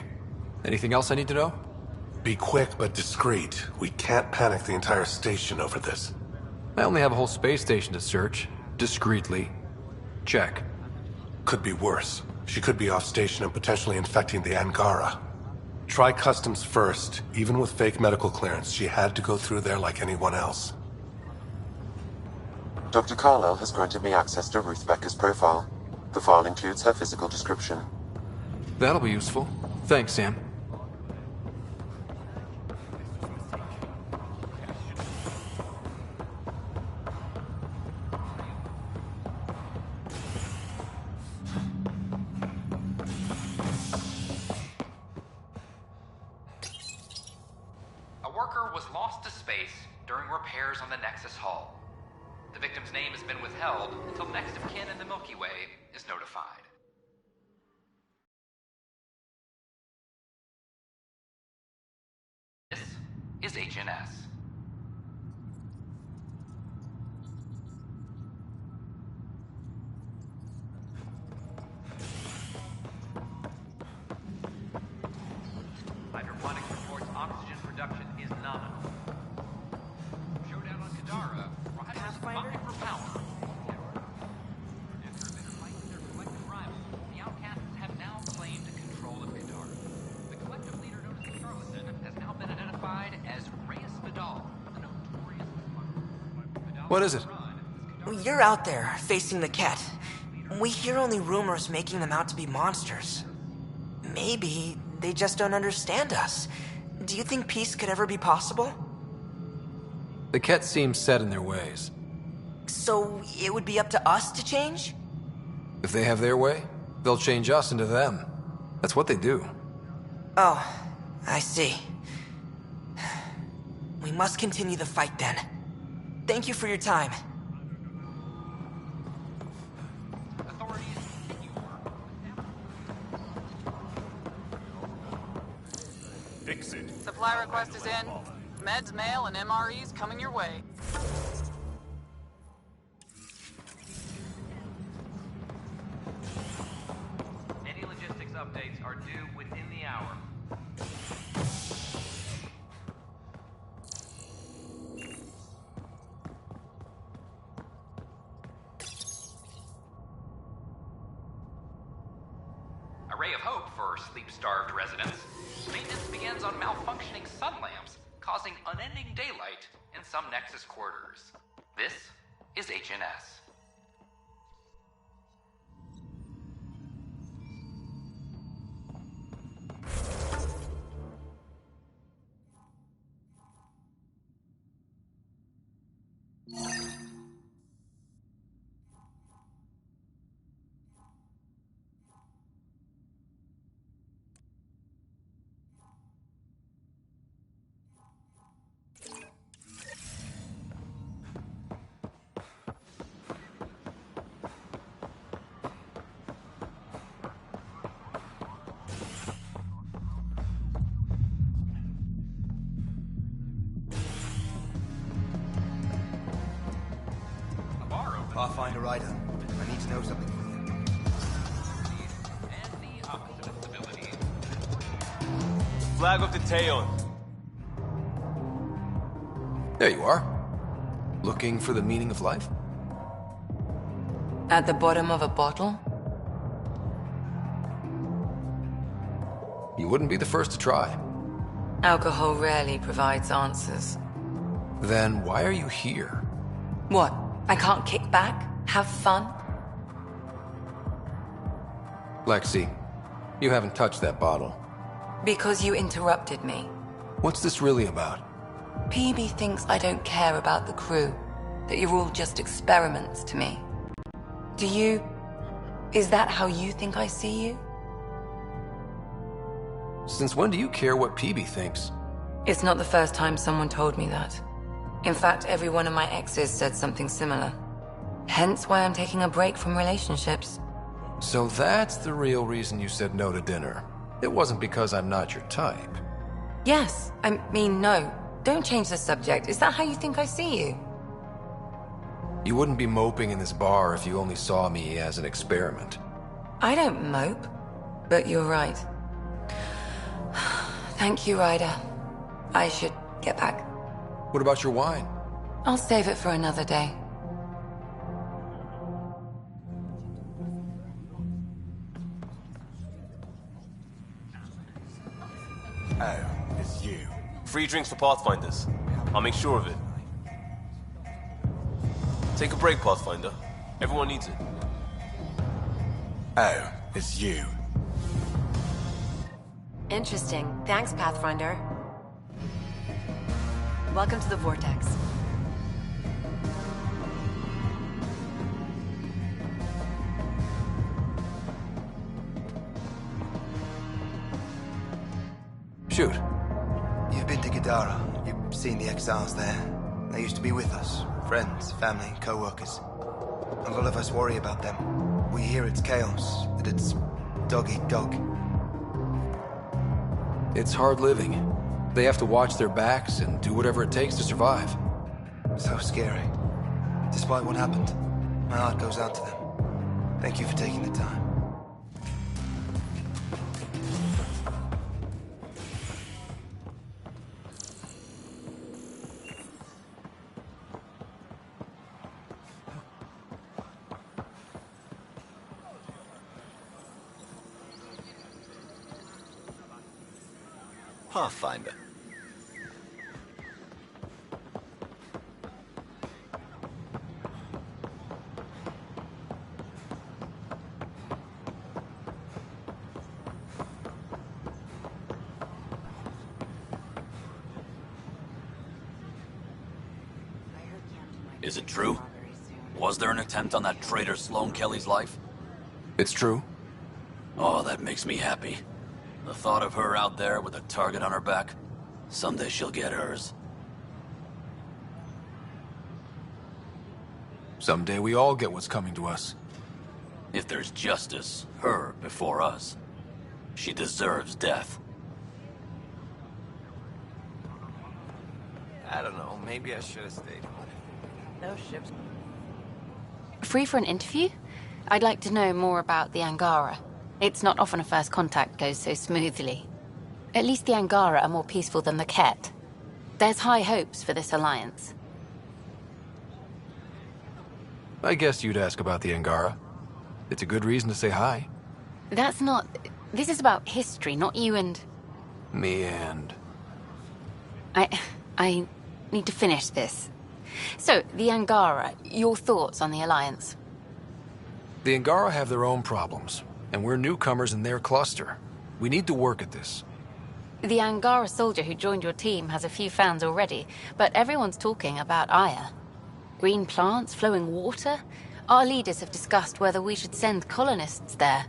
Anything else I need to know? Be quick but discreet. We can't panic the entire station over this. I only have a whole space station to search. Discreetly. Check. Could be worse. She could be off station and potentially infecting the Angara. Try customs first. Even with fake medical clearance, she had to go through there like anyone else. Dr. Carlyle has granted me access to Ruth Becker's profile. The file includes her physical description. That'll be useful. Thanks, Sam. A worker was lost to space during repairs on the Nexus hull. The victim's name has been withheld until next of kin in the Milky Way is notified. This is HNS. Hydroponics reports oxygen production is nominal. Showdown on Kadara. Pathfinder for power. After a bit of fight with their collective rivals, the Outcasts have now claimed control of Kadara. The collective leader known as the Charlatan has now been identified as Reyes Vidal, the notorious smuggler. What is it? You're out there, facing the Ket. We hear only rumors making them out to be monsters. Maybe they just don't understand us. Do you think peace could ever be possible? The Ket seem set in their ways. So it would be up to us to change? If they have their way, they'll change us into them. That's what they do. Oh, I see. We must continue the fight then. Thank you for your time. Fix it. Supply request is in. Meds, mail, and MREs coming your way. Any logistics updates are due within the hour. A ray of hope for sleep-starved residents. Maintenance begins on malfunctioning sun lamps, causing unending daylight in some Nexus quarters. This is HNS. Pathfinder Ryder, I need to know something from you. Flag of the Teon. There you are. Looking for the meaning of life? At the bottom of a bottle? You wouldn't be the first to try. Alcohol rarely provides answers. Then why are you here? What? I can't kick back? Have fun? Lexi, you haven't touched that bottle. Because you interrupted me. What's this really about? PB thinks I don't care about the crew. That you're all just experiments to me. Do you... Is that how you think I see you? Since when do you care what PB thinks? It's not the first time someone told me that. In fact, every one of my exes said something similar. Hence why I'm taking a break from relationships. So that's the real reason you said no to dinner. It wasn't because I'm not your type. Yes, I mean no. Don't change the subject. Is that how you think I see you? You wouldn't be moping in this bar if you only saw me as an experiment. I don't mope, but you're right. Thank you, Ryder. I should get back. What about your wine? I'll save it for another day. Oh, it's you. Free drinks for Pathfinders. I'll make sure of it. Take a break, Pathfinder. Everyone needs it. Oh, it's you. Interesting. Thanks, Pathfinder. Welcome to the Vortex. Shoot. You've been to Gadara. You've seen the exiles there. They used to be with us. Friends, family, co-workers. A lot of us worry about them. We hear it's chaos, that it's dog-eat-dog. It's hard living. They have to watch their backs and do whatever it takes to survive. So scary. Despite what happened, my heart goes out to them. Thank you for taking the time. Pathfinder. Is it true? Was there an attempt on that traitor Sloane Kelly's life? It's true. Oh, that makes me happy. The thought of her out there with a target on her back. Someday she'll get hers. Someday we all get what's coming to us. If there's justice, her before us. She deserves death. I don't know, maybe I should have stayed. No ships. Free for an interview? I'd like to know more about the Angara. It's not often a first contact goes so smoothly. At least the Angara are more peaceful than the Ket. There's high hopes for this alliance. I guess you'd ask about the Angara. It's a good reason to say hi. That's not... This is about history, not you and... Me and... I need to finish this. So, the Angara, your thoughts on the alliance? The Angara have their own problems, and we're newcomers in their cluster. We need to work at this. The Angara soldier who joined your team has a few fans already, but everyone's talking about Aya. Green plants, flowing water? Our leaders have discussed whether we should send colonists there.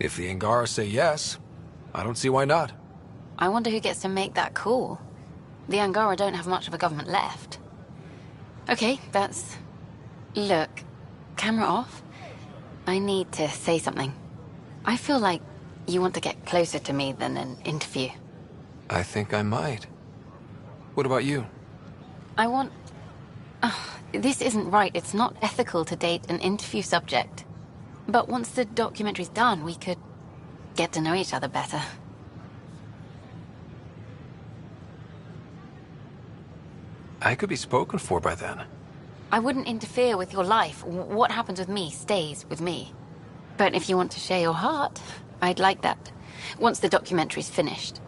If the Angara say yes, I don't see why not. I wonder who gets to make that call. The Angara don't have much of a government left. Okay, that's... Look, camera off. I need to say something. I feel like you want to get closer to me than an interview. I think I might. What about you? I want This isn't right. It's not ethical to date an interview subject. But once the documentary's done, we could get to know each other better. I could be spoken for by then. I wouldn't interfere with your life. What happens with me stays with me. But if you want to share your heart, I'd like that. Once the documentary's finished.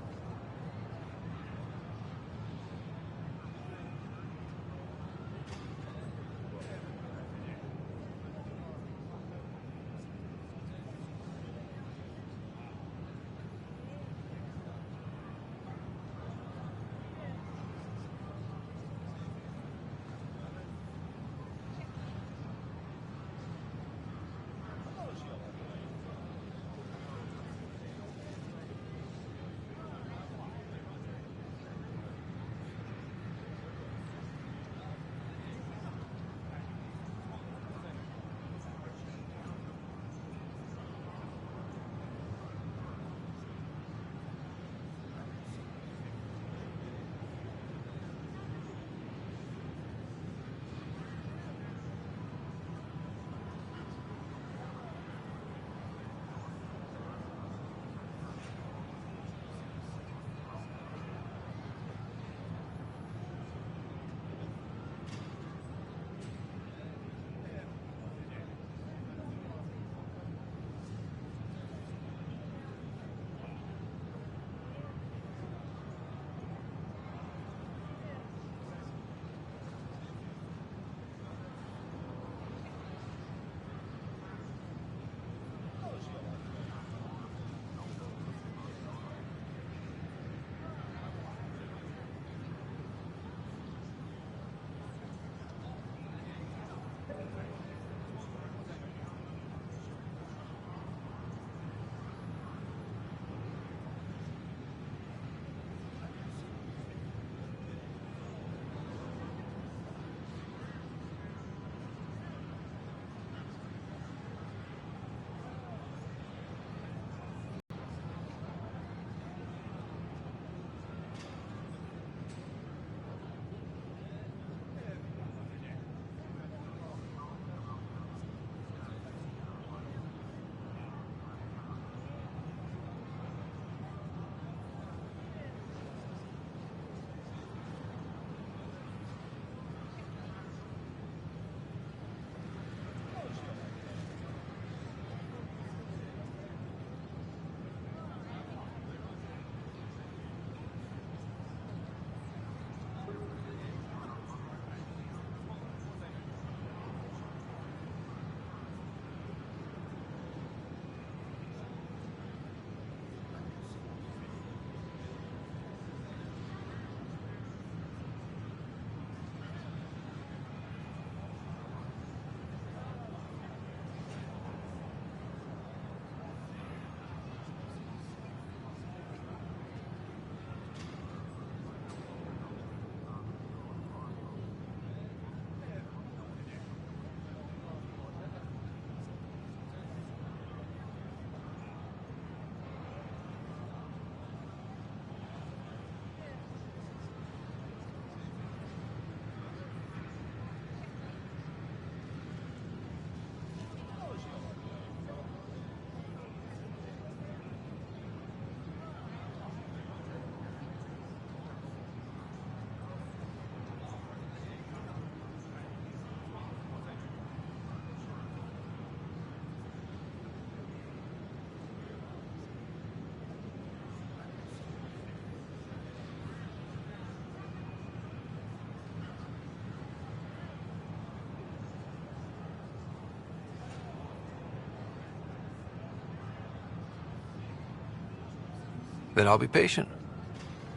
Then I'll be patient.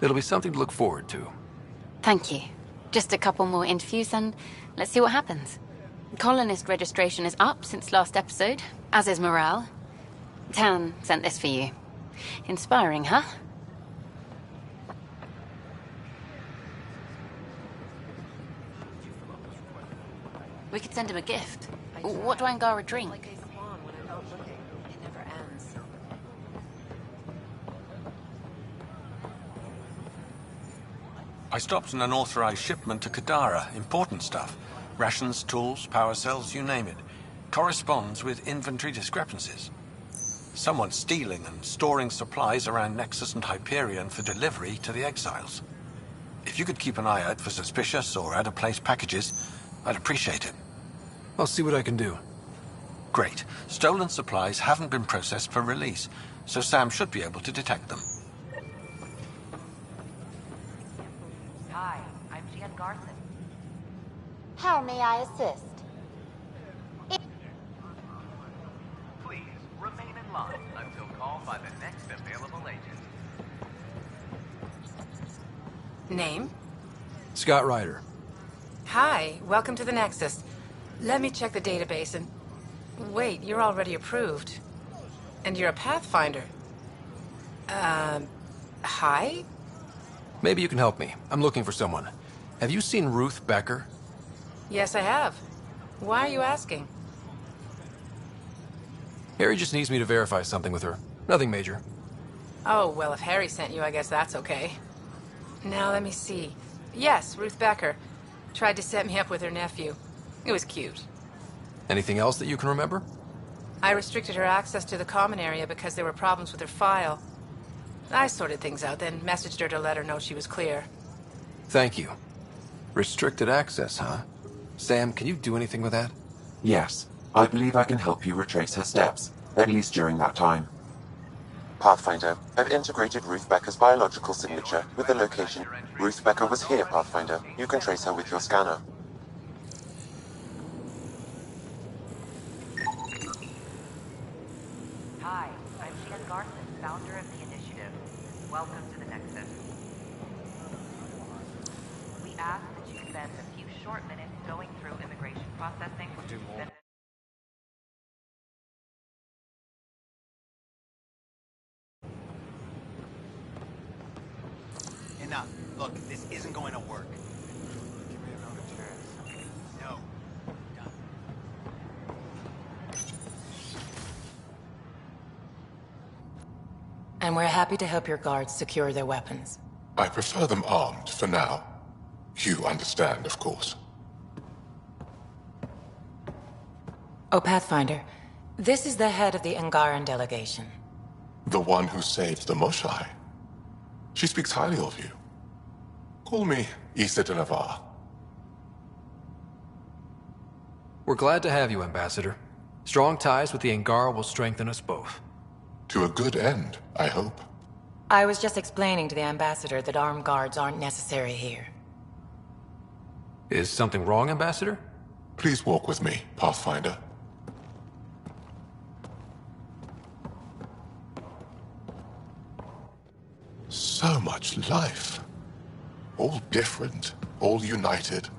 It'll be something to look forward to. Thank you. Just a couple more interviews and let's see what happens. Colonist registration is up since last episode, as is morale. Tan sent this for you. Inspiring, huh? We could send him a gift. What do Angara drink? Like I spawn when I'm not looking. It never ends. I stopped an unauthorized shipment to Kadara. Important stuff. Rations, tools, power cells, you name it. Corresponds with inventory discrepancies. Someone's stealing and storing supplies around Nexus and Hyperion for delivery to the exiles. If you could keep an eye out for suspicious or out-of-place packages, I'd appreciate it. I'll see what I can do. Great. Stolen supplies haven't been processed for release, so Sam should be able to detect them. Hi, I'm Gian Garson. How may I assist? Please remain in line until called by the next available agent. Name? Scott Ryder. Hi, welcome to the Nexus. Let me check the database and... Wait, you're already approved. And you're a Pathfinder. Hi? Maybe you can help me. I'm looking for someone. Have you seen Ruth Becker? Yes, I have. Why are you asking? Harry just needs me to verify something with her. Nothing major. Oh, well, if Harry sent you, I guess that's okay. Now, let me see. Yes, Ruth Becker. Tried to set me up with her nephew. It was cute. Anything else that you can remember? I restricted her access to the common area because there were problems with her file. I sorted things out, then messaged her to let her know she was clear. Thank you. Restricted access, huh? Sam, can you do anything with that? Yes, I believe I can help you retrace her steps, at least during that time. Pathfinder, I've integrated Ruth Becker's biological signature with the location. Ruth Becker was here, Pathfinder. You can trace her with your scanner. Hi, I'm Gian Garson, founder of the initiative. Welcome to the Nexus. We ask that you spend a few short minutes going through immigration processing. Then Enough. Look, this isn't going to work. Give me another chance. No. Done. And we're happy to help your guards secure their weapons. I prefer them armed for now. You understand, of course. Oh, Pathfinder, this is the head of the Angaran delegation. The one who saved the Moshai. She speaks highly of you. Call me Issa de Navarre. We're glad to have you, Ambassador. Strong ties with the Angara will strengthen us both. To a good end, I hope. I was just explaining to the Ambassador that armed guards aren't necessary here. Is something wrong, Ambassador? Please walk with me, Pathfinder. So much life. All different, all united.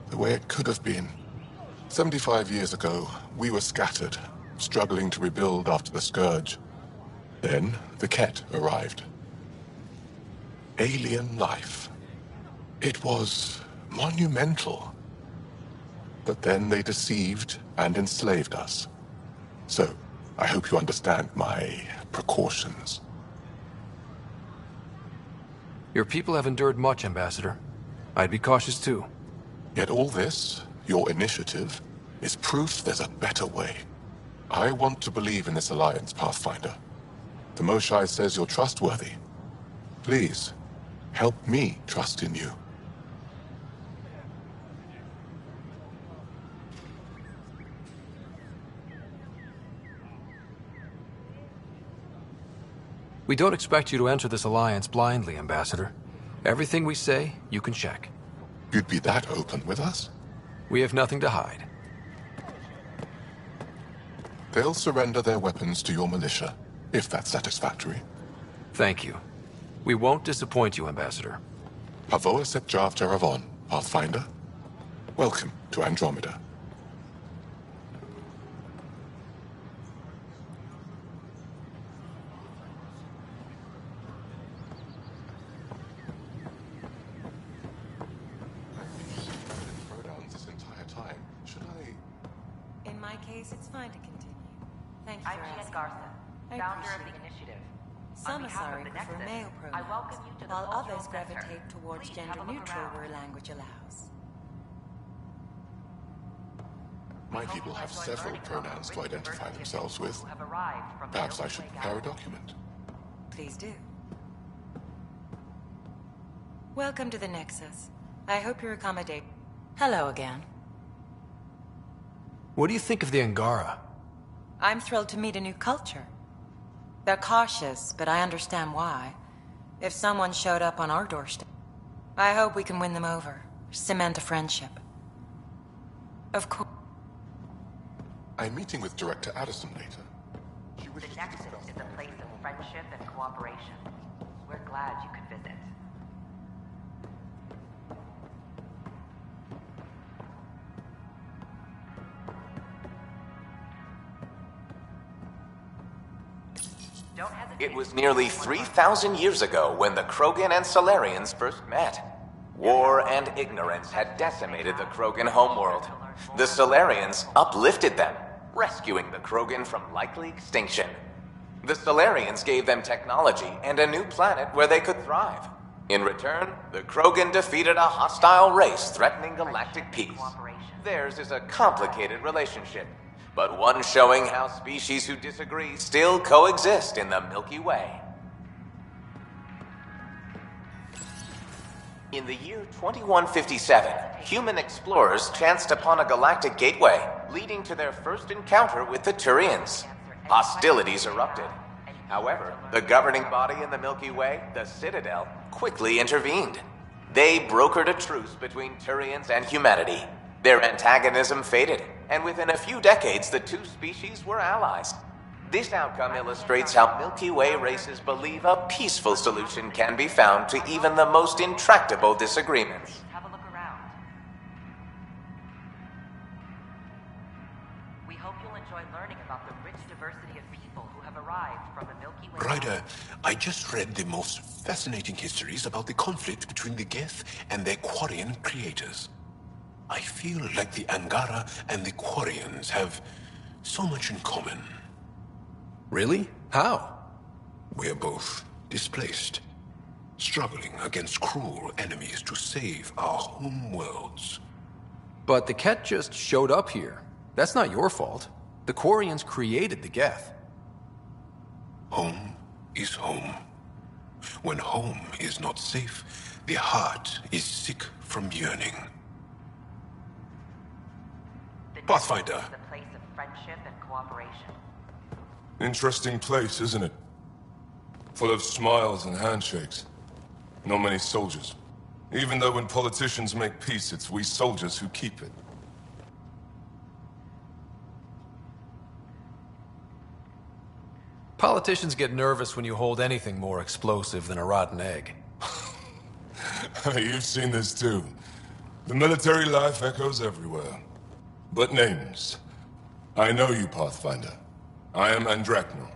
The way it could have been. 75 years ago, we were scattered, struggling to rebuild after the Scourge. Then, the Ket arrived. Alien life. It was monumental. But then they deceived and enslaved us. So, I hope you understand my precautions. Your people have endured much, Ambassador. I'd be cautious too. Yet all this, your initiative, is proof there's a better way. I want to believe in this alliance, Pathfinder. The Moshai says you're trustworthy. Please, help me trust in you. We don't expect you to enter this alliance blindly, Ambassador. Everything we say, you can check. You'd be that open with us? We have nothing to hide. They'll surrender their weapons to your militia, if that's satisfactory. Thank you. We won't disappoint you, Ambassador. Pavoa set Jav Teravon, Pathfinder. Welcome to Andromeda. In my case, it's fine to continue. Thank you I'm for Gian asking. Garson, I founder of appreciate the initiative. Some Asari prefer male pronouns, while others gravitate towards gender-neutral where language allows. My people have several pronouns to identify themselves with. Perhaps I should prepare a document. Please do. Welcome to the Nexus. I hope you're accommodated. Hello again. What do you think of the Angara? I'm thrilled to meet a new culture. They're cautious, but I understand why. If someone showed up on our doorstep, I hope we can win them over, cement a friendship. Of course. I'm meeting with Director Addison later. The Nexus is a place of friendship and cooperation. We're glad you could visit. It was nearly 3,000 years ago when the Krogan and Solarians first met. War and ignorance had decimated the Krogan homeworld. The Solarians uplifted them, rescuing the Krogan from likely extinction. The Solarians gave them technology and a new planet where they could thrive. In return, the Krogan defeated a hostile race threatening galactic peace. Theirs is a complicated relationship, but one showing how species who disagree still coexist in the Milky Way. In the year 2157, human explorers chanced upon a galactic gateway, leading to their first encounter with the Turians. Hostilities erupted. However, the governing body in the Milky Way, the Citadel, quickly intervened. They brokered a truce between Turians and humanity. Their antagonism faded, and within a few decades, the two species were allies. This outcome illustrates how Milky Way races believe a peaceful solution can be found to even the most intractable disagreements. Have a look around. We hope you'll enjoy learning about the rich diversity of people who have arrived from the Milky Way. Ryder, I just read the most fascinating histories about the conflict between the Geth and their Quarian creators. I feel like the Angara and the Quarians have so much in common. Really? How? We're both displaced, struggling against cruel enemies to save our home worlds. But the Ket just showed up here. That's not your fault. The Quarians created the Geth. Home is home. When home is not safe, the heart is sick from yearning. Pathfinder. The place of friendship and cooperation. Interesting place, isn't it? Full of smiles and handshakes. Not many soldiers. Even though when politicians make peace, it's we soldiers who keep it. Politicians get nervous when you hold anything more explosive than a rotten egg. You've seen this too. The military life echoes everywhere. But names. I know you, Pathfinder. I am Andromeda,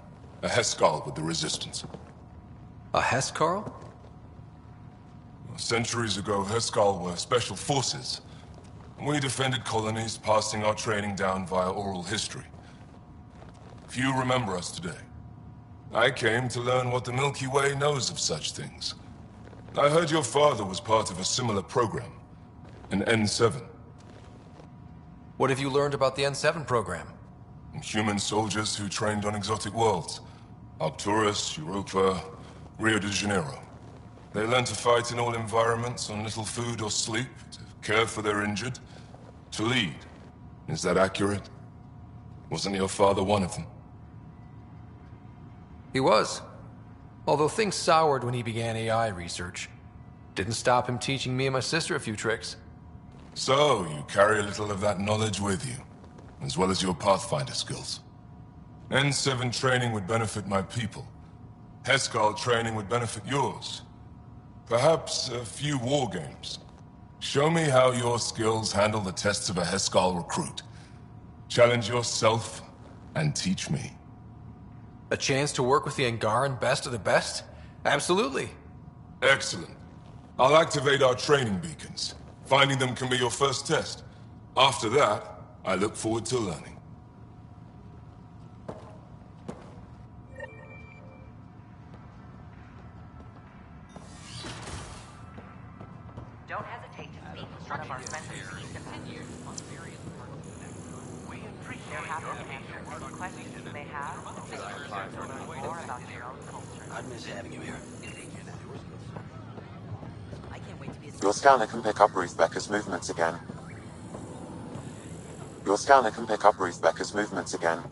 a Heskal with the Resistance. A Heskal? Centuries ago, Heskal were special forces. We defended colonies, passing our training down via oral history. Few remember us today. I came to learn what the Milky Way knows of such things. I heard your father was part of a similar program, an N7. What have you learned about the N7 program? Human soldiers who trained on exotic worlds. Arcturus, Europa, Rio de Janeiro. They learn to fight in all environments on little food or sleep, to care for their injured, to lead. Is that accurate? Wasn't your father one of them? He was. Although things soured when he began AI research. Didn't stop him teaching me and my sister a few tricks. So, you carry a little of that knowledge with you, as well as your Pathfinder skills. N7 training would benefit my people. Heskal training would benefit yours. Perhaps a few war games. Show me how your skills handle the tests of a Heskal recruit. Challenge yourself, and teach me. A chance to work with the Angaran best of the best? Absolutely. Excellent. I'll activate our training beacons. Finding them can be your first test. After that, I look forward to learning. We appreciate your patience. Any questions you may have, please learn more about your own culture. I'd miss having you here. I can't wait to be Your scanner can pick up Ruth Becker's movements again. Your scanner can pick up Ruth Becker's movements again.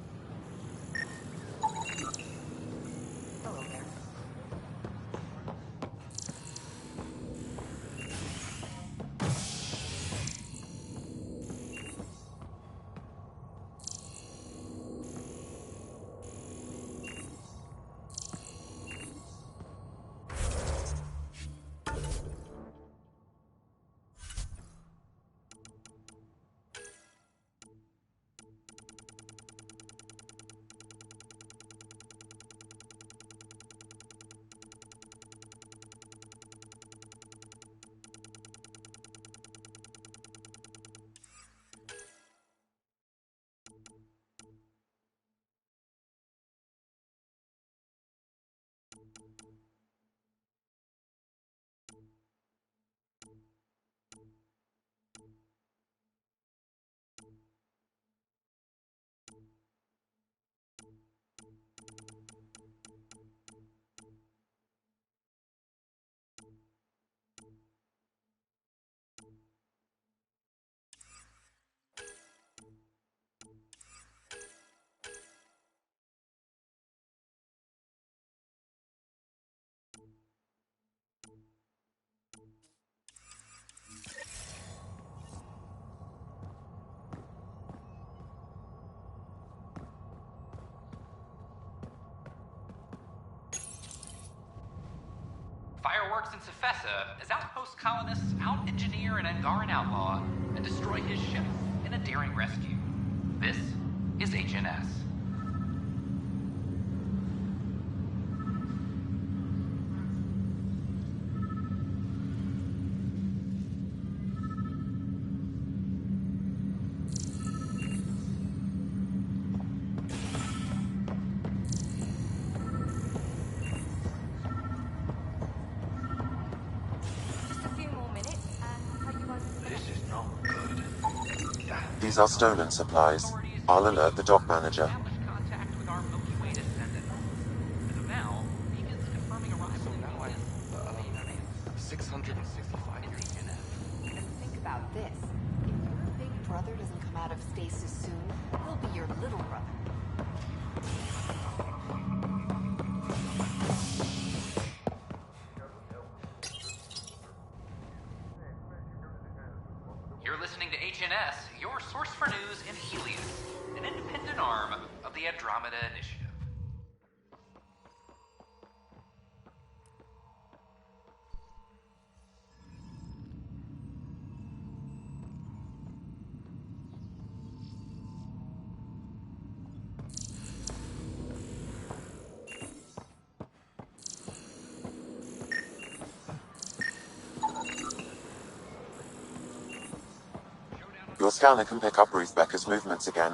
Fireworks in Cephessa as outpost colonists out-engineer an Angaran outlaw and destroy his ship in a daring rescue. This is HNS. These are stolen supplies. I'll alert the dock manager. Contact with our Milky Way descendant. As of now, beacons confirming arrival. So now I'm 665 years. And think about this. If your big brother doesn't come out of stasis soon, he'll be your little brother. You're listening to HNS, your source for news in Helios, an independent arm of the Andromeda Initiative. Your scanner can pick up Ruth Becker's movements again.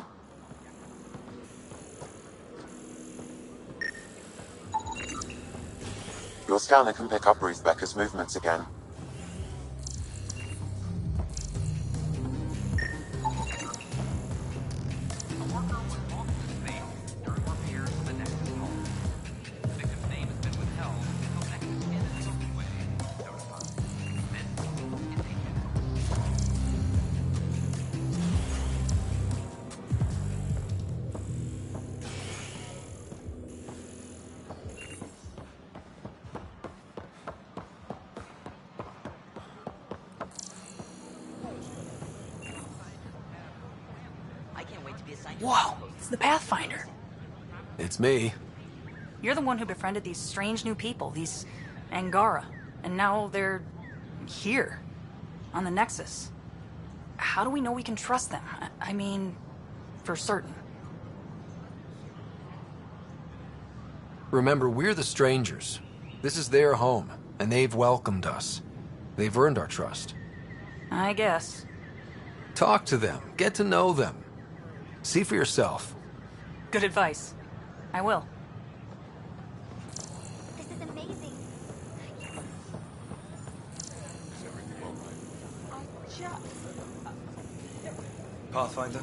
Your scanner can pick up Ruth Becker's movements again. Whoa, it's the Pathfinder. It's me. You're the one who befriended these strange new people, these Angara, and now they're here, on the Nexus. How do we know we can trust them? I mean, for certain. Remember, we're the strangers. This is their home, and they've welcomed us. They've earned our trust. I guess. Talk to them. Get to know them. See for yourself. Good advice. I will. This is amazing. I just Pathfinder?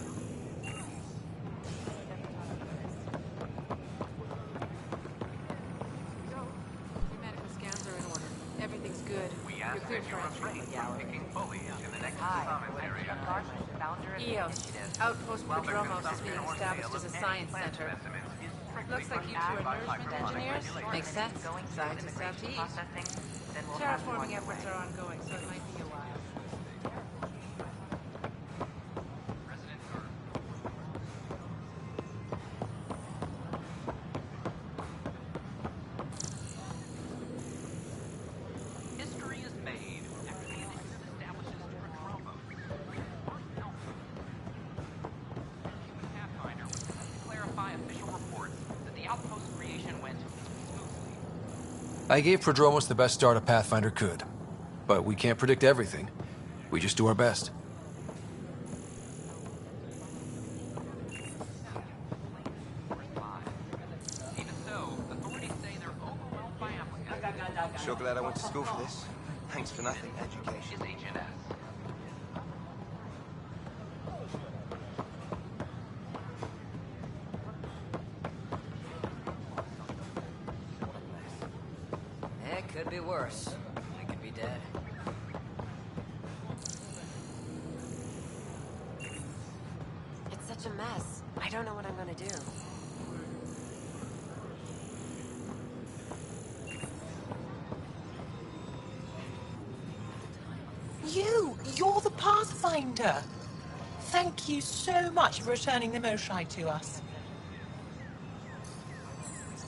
Medical scans are in order. Everything's good. We You're ask cleared that for you entry. refrain from picking foliage in the next Hi, commons area. EOS, Outpost While the Prodromos is consumption being or established sale as a of any science plant center. specimens is strictly Looks like you two are prohibited by nourishment hydroponic engineers. regulations. Makes sense. Scientists have to eat. Terraforming efforts are ongoing, so it might be a while. History is made after the Initiative establishes Prodromos. Human Pathfinder was sent to clarify official reports that the outpost creation went smoothly. I gave Prodromos the best start a Pathfinder could. But we can't predict everything. We just do our best. Even so, authorities say they're overwhelmed by applicants. Sure glad I went to school for this. Thanks for nothing, education. Is HNS. It could be worse. We could be dead. It's such a mess. I don't know what I'm gonna do. You're the Pathfinder. Thank you so much for returning the Moshai to us.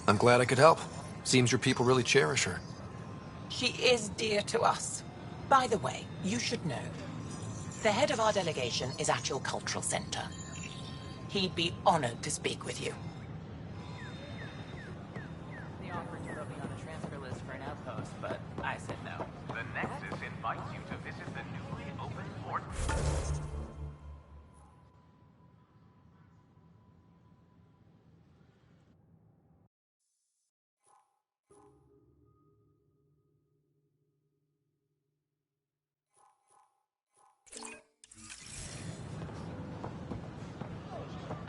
I'm glad I could help. Seems your people really cherish her. She is dear to us. By the way, you should know. The head of our delegation is at your cultural center. He'd be honored to speak with you. They offered to put me on the transfer list for an outpost, but I said no. The Nexus invites you to visit the newly opened port.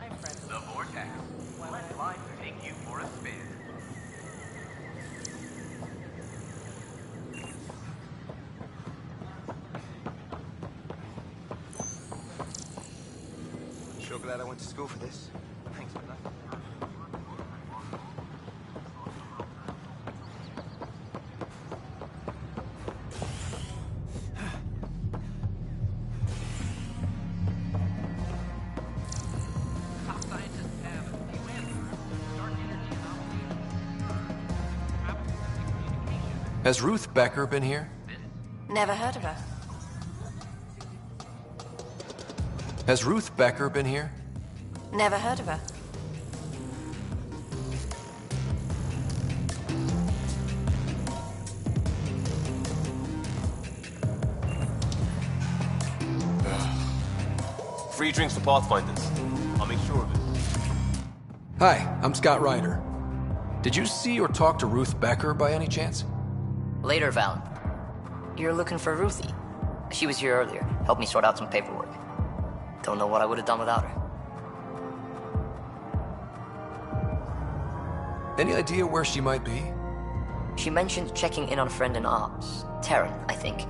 I'm friends with The Vortex. Let life take you for a spin. Sure glad I went to school for this. Thanks for nothing. Top scientists have few answers. Dark energy anomalies, travel, communication. Has Ruth Becker been here? Never heard of her. Has Ruth Becker been here? Never heard of her. Free drinks for Pathfinders. I'll make sure of it. Hi, I'm Scott Ryder. Did you see or talk to Ruth Becker by any chance? Later, Valen. You're looking for Ruthie. She was here earlier, helped me sort out some paperwork. Don't know what I would have done without her. Any idea where she might be? She mentioned checking in on a friend in ops. Taryn, I think.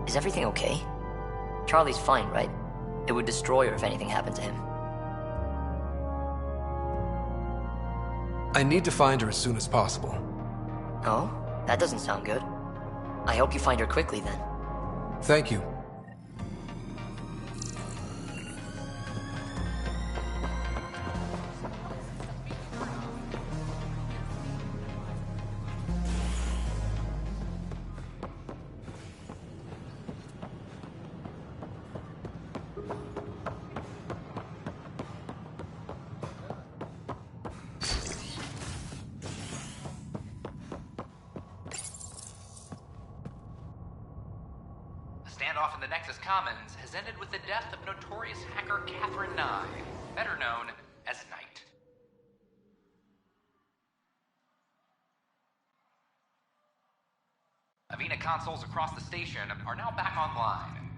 Is everything okay? Charlie's fine, right? It would destroy her if anything happened to him. I need to find her as soon as possible. Oh? That doesn't sound good. I hope you find her quickly, then. Thank you. The standoff in the Nexus Commons has ended with the death of notorious hacker Catherine Nye, better known as Knight. Avena consoles across the station are now back online.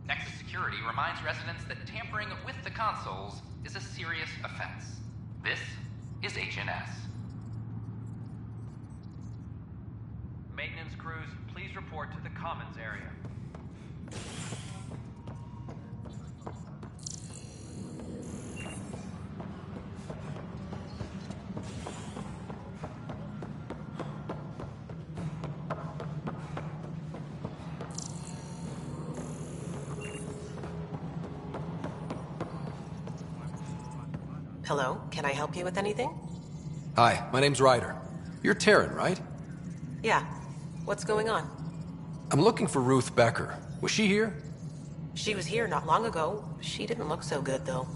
Nexus Security reminds residents that tampering with the consoles is a serious offense. This is HNS. Maintenance crews, please report to the Commons area. Hello, can I help you with anything? Hi, my name's Ryder. You're Terran, right? Yeah. What's going on? I'm looking for Ruth Becker. Was she here? She was here not long ago. She didn't look so good, though.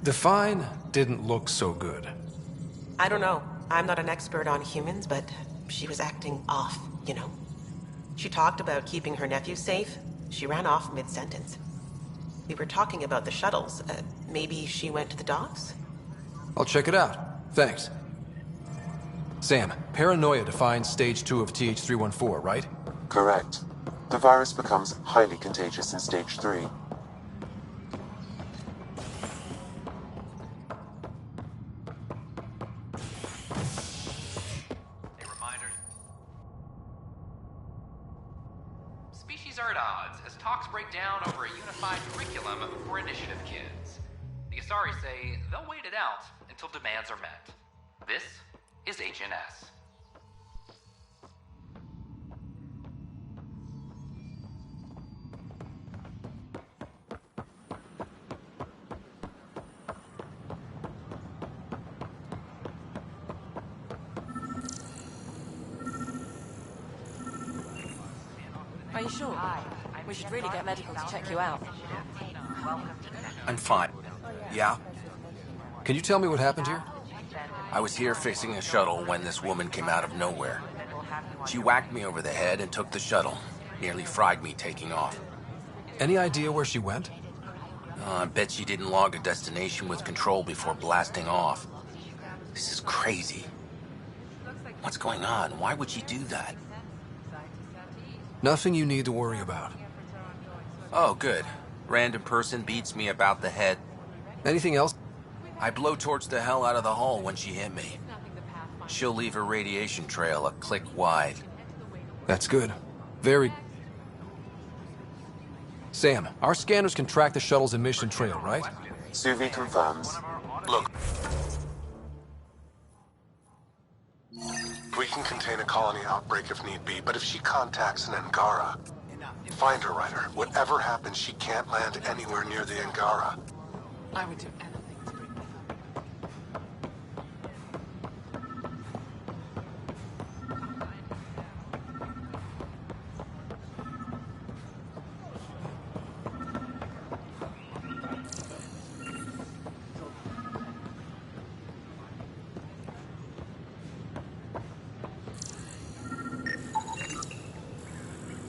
Define didn't look so good. I don't know. I'm not an expert on humans, but she was acting off, you know? She talked about keeping her nephew safe. She ran off mid-sentence. We were talking about the shuttles. Maybe she went to the docks? I'll check it out. Thanks. Sam, paranoia defines stage 2 of TH314, right? Correct. The virus becomes highly contagious in stage 3. Species are at odds as talks break down over a unified curriculum for initiative kids. The Asari say they'll wait it out until demands are met. This is HNS. Are you sure? We should really get medical to check you out. I'm fine. Yeah? Can you tell me what happened here? I was here fixing a shuttle when this woman came out of nowhere. She whacked me over the head and took the shuttle. Nearly fried me taking off. Any idea where she went? I bet she didn't log a destination with control before blasting off. This is crazy. What's going on? Why would she do that? Nothing you need to worry about. Oh, good. Random person beats me about the head. Anything else? I blowtorched the hell out of the hull when she hit me. She'll leave her radiation trail a click wide. That's good. Very... Sam, our scanners can track the shuttle's emission trail, right? Suvi confirms. Look. We can contain a colony outbreak if need be, but if she contacts an Angara, find her, Ryder. Whatever happens, she can't land anywhere near the Angara. I would do anything.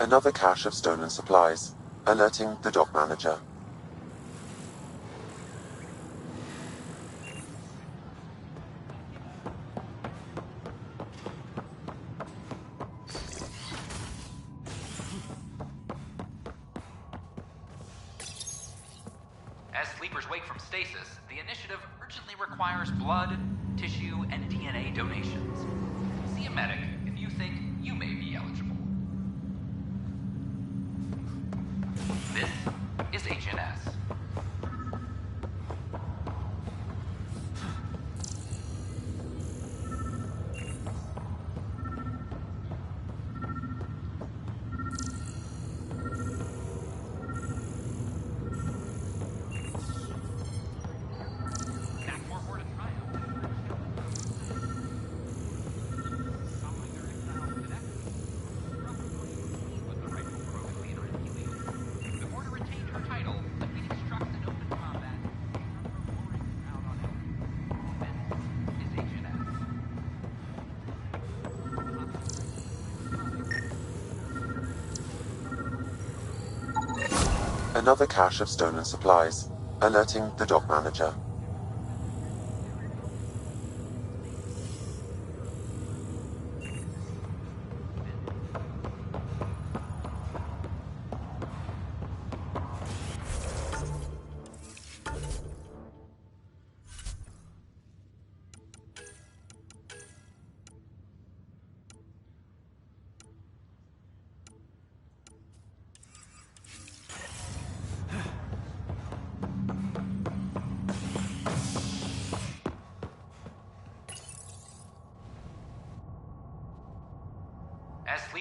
Another cache of stolen supplies, alerting the dock manager. As sleepers wake from stasis, the initiative urgently requires blood, tissue, and DNA donations. See a medic if you think you may be eligible. This is HNS. Another cache of stolen supplies, alerting the dock manager.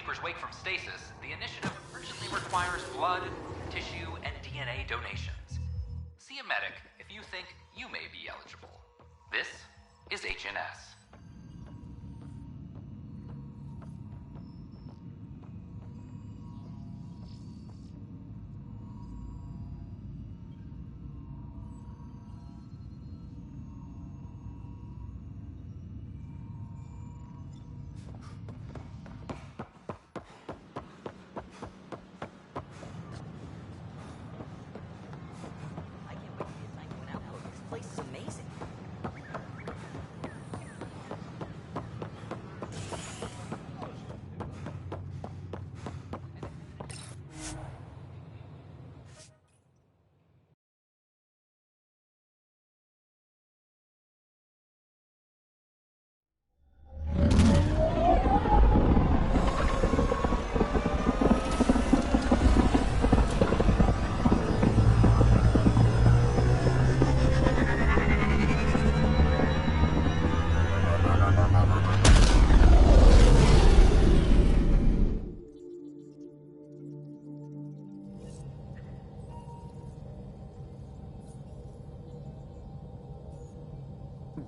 Reapers wake from stasis, the initiative urgently requires blood, tissue, and DNA donations. See a medic if you think you may be eligible. This is HNS.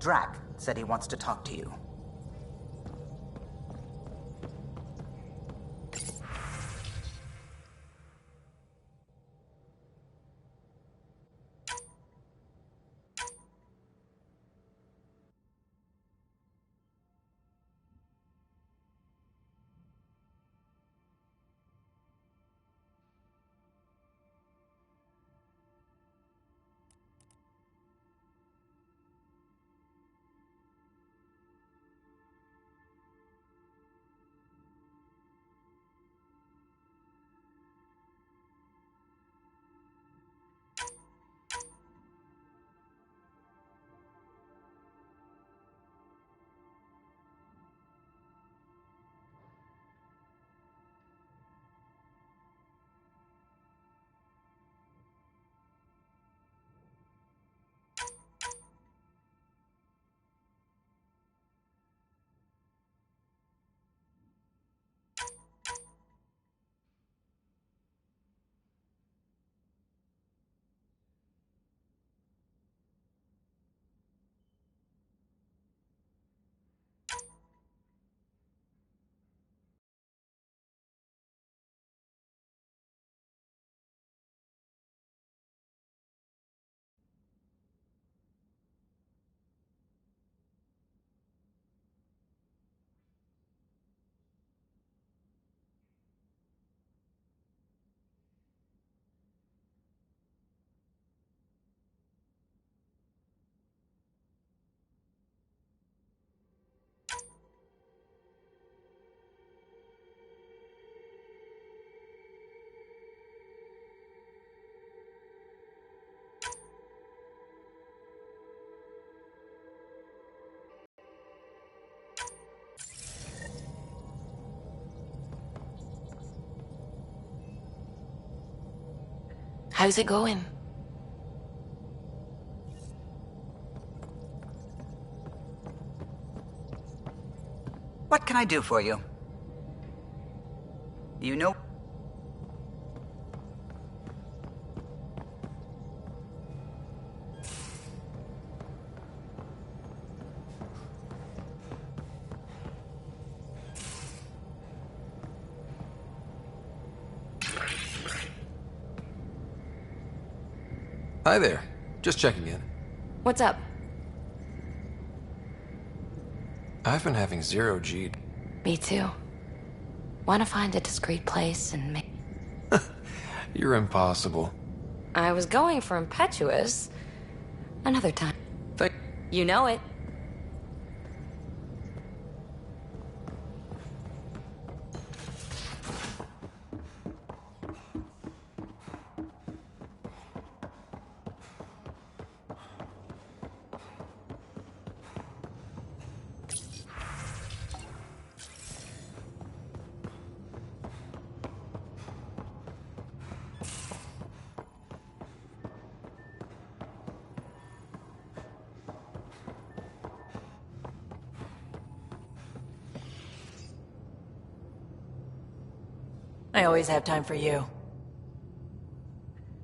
Drac said he wants to talk to you. How's it going? What can I do for you? You know... Hi there. Just checking in. What's up? I've been having zero G. Me too. Want to find a discreet place and make... You're impossible. I was going for impetuous. Another time. You know it. I always have time for you.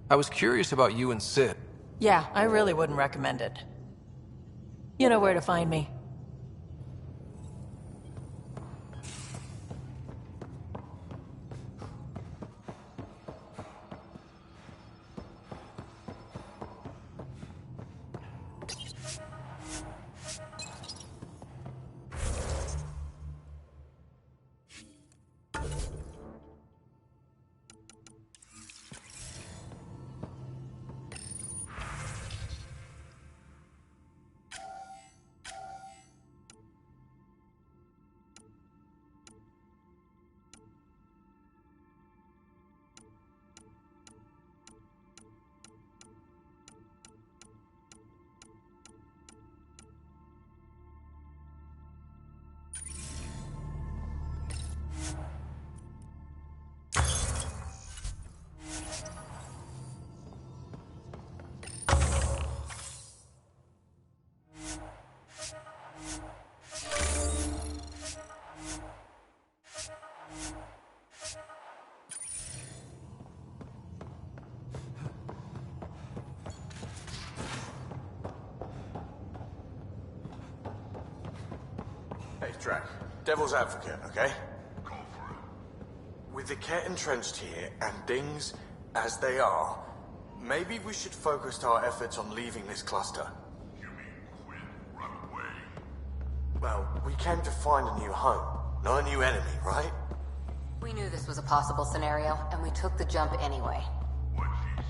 I was curious about you and Sid. Yeah, I really wouldn't recommend it. You know where to find me. Hey, Drac. Devil's advocate, okay? Go for it. With the Ket entrenched here, and things as they are, maybe we should focus our efforts on leaving this cluster. You mean quit, run away? Well, we came to find a new home, not a new enemy, right? We knew this was a possible scenario, and we took the jump anyway. What she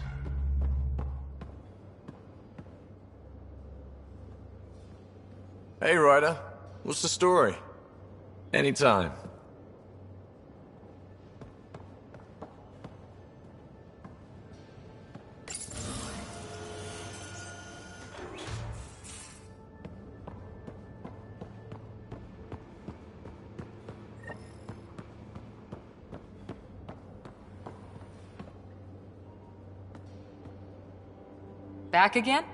said. Hey, Ryder. What's the story? Anytime. Back again?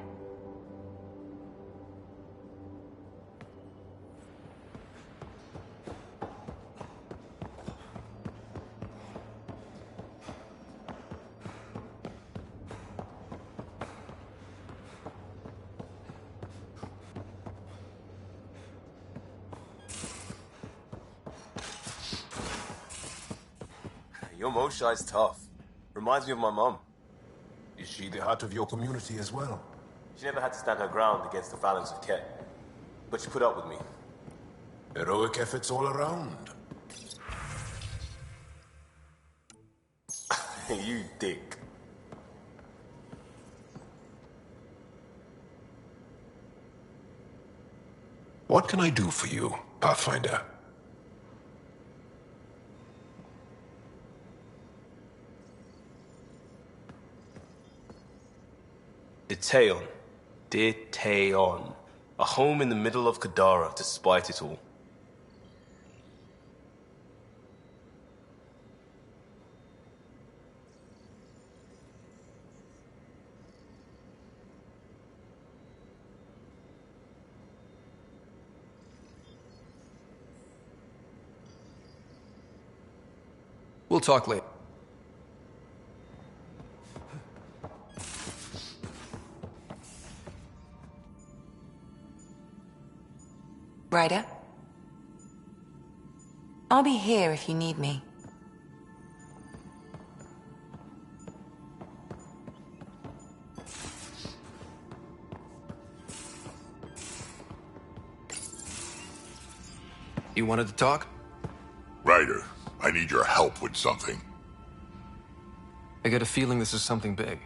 Your Moshai's tough. Reminds me of my mom. Is she the heart of your community as well? She never had to stand her ground against the phalanx of Ket. But she put up with me. Heroic efforts all around. You dick. What can I do for you, Pathfinder? Deteon. Deteon. A home in the middle of Kadara, despite it all. We'll talk later. Ryder? I'll be here if you need me. You wanted to talk? Ryder, I need your help with something. I get a feeling this is something big.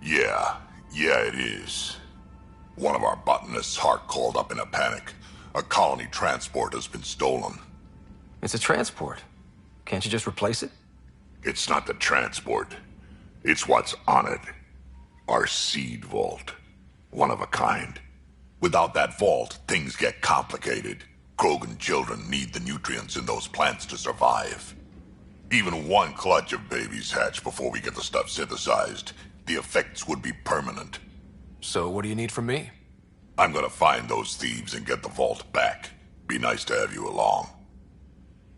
Yeah, it is. One of our botanists' heart called up in a panic. A colony transport has been stolen. It's a transport. Can't you just replace it? It's not the transport. It's what's on it. Our seed vault. One of a kind. Without that vault, things get complicated. Krogan children need the nutrients in those plants to survive. Even one clutch of babies hatch before we get the stuff synthesized. The effects would be permanent. So what do you need from me? I'm gonna find those thieves and get the vault back. Be nice to have you along.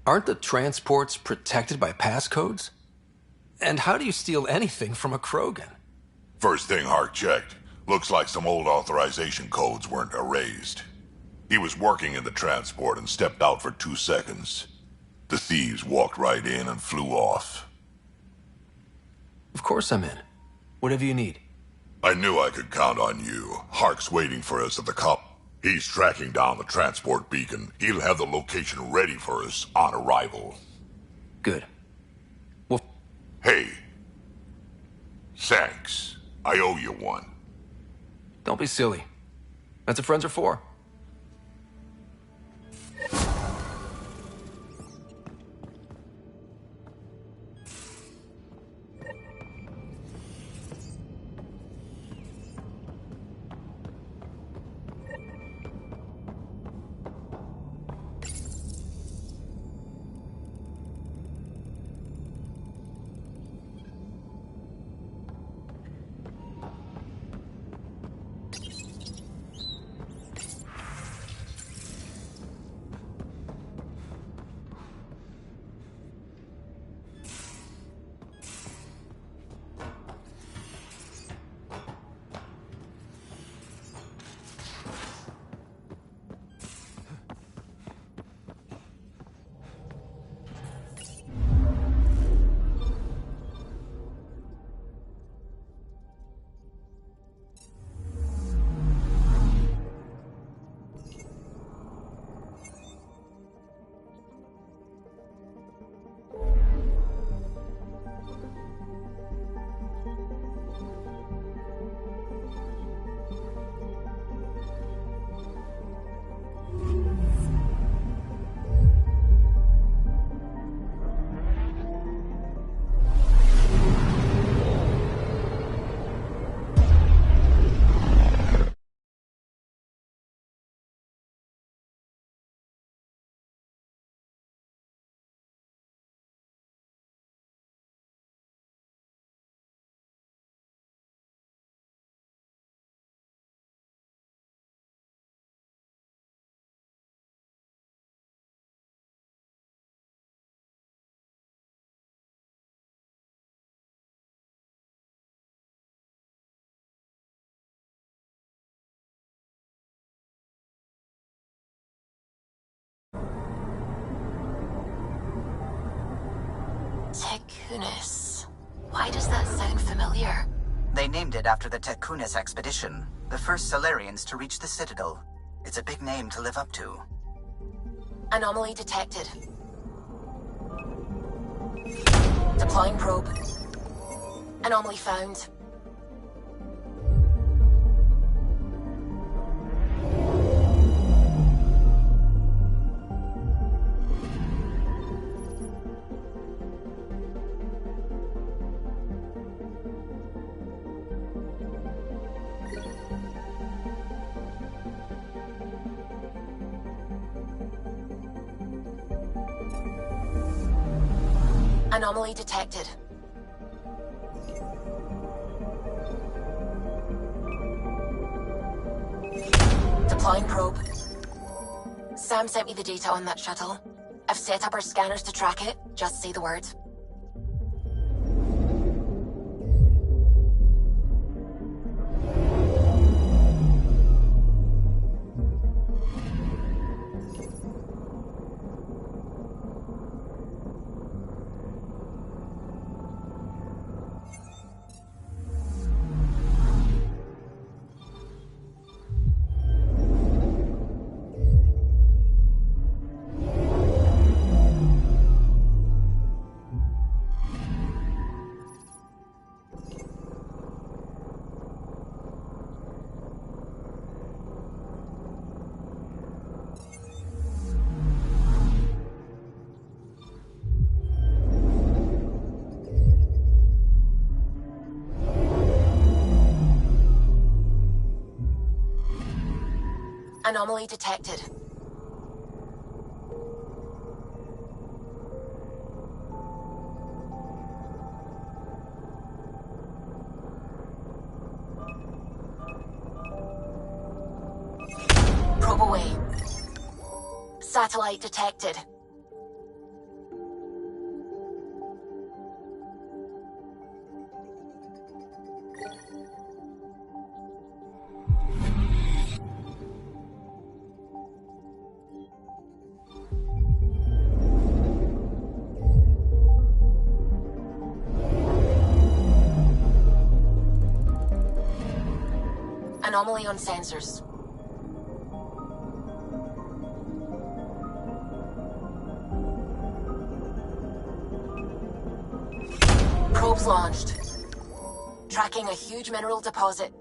Aren't the transports protected by passcodes? And how do you steal anything from a Krogan? First thing Hark checked. Looks like some old authorization codes weren't erased. He was working in the transport and stepped out for 2 seconds. The thieves walked right in and flew off. Of course I'm in. Whatever you need. I knew I could count on you. Hark's waiting for us at the cop. He's tracking down the transport beacon. He'll have the location ready for us on arrival. Good. Well... Hey. Thanks. I owe you one. Don't be silly. That's what friends are for. Tekunis. Why does that sound familiar? They named it after the Tekunis expedition, the first Solarians to reach the Citadel. It's a big name to live up to. Anomaly detected. Deploying probe. Anomaly found. Anomaly detected. Deploying probe. Sam sent me the data on that shuttle. I've set up our scanners to track it. Just say the word. Anomaly detected. Probe away. Satellite detected. Anomaly on sensors. Probes launched. Tracking a huge mineral deposit.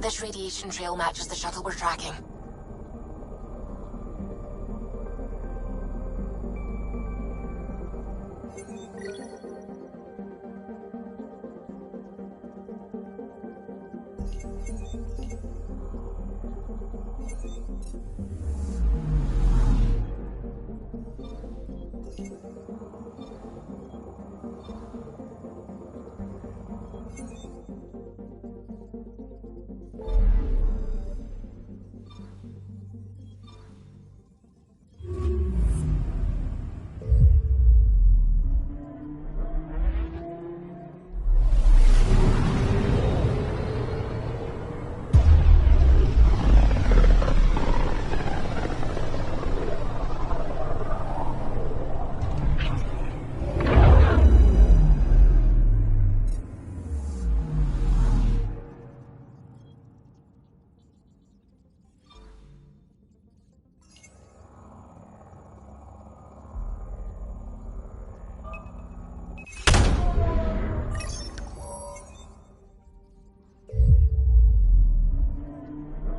This radiation trail matches the shuttle we're tracking.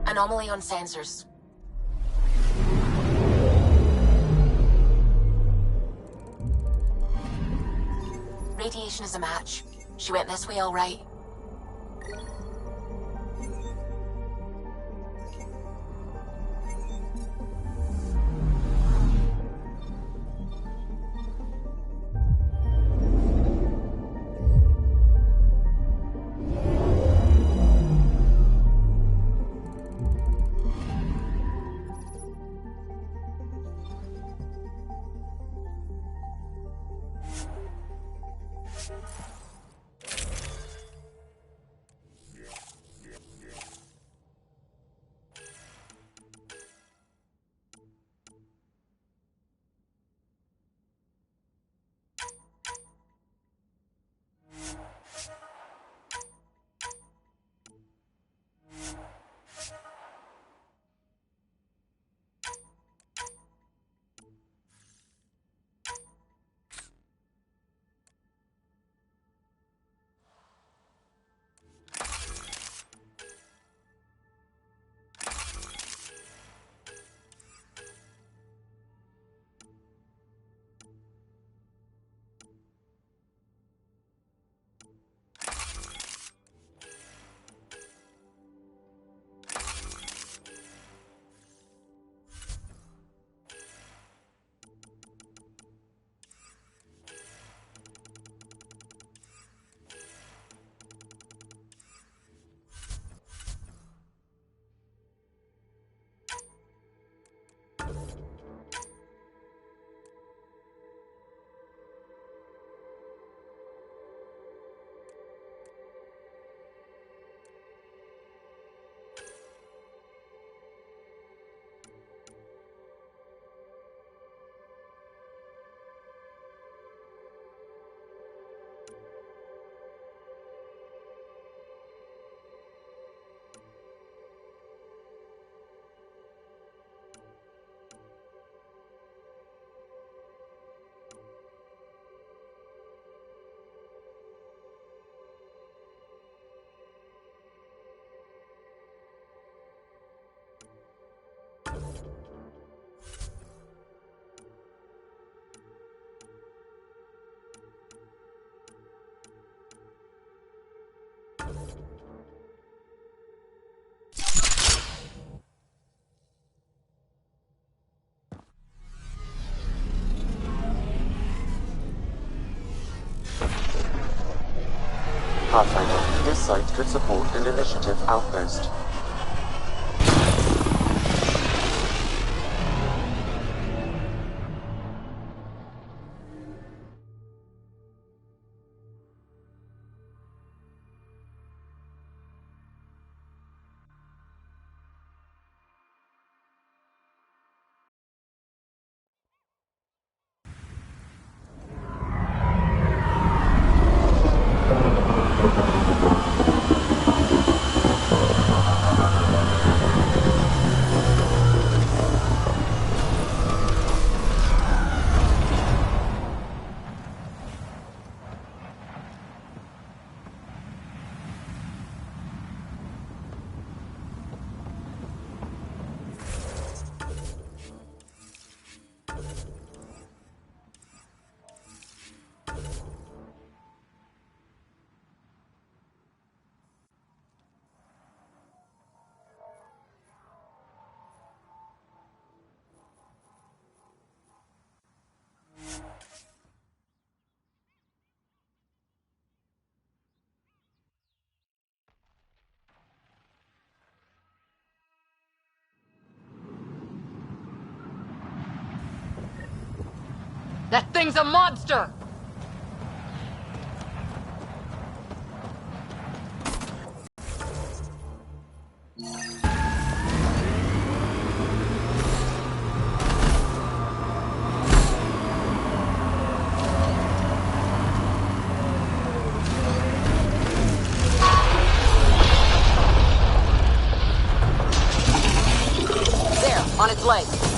Anomaly on sensors. Radiation is a match. She went this way all right. Pathfinder, this site could support an initiative outpost. That thing's a monster! There, on its legs.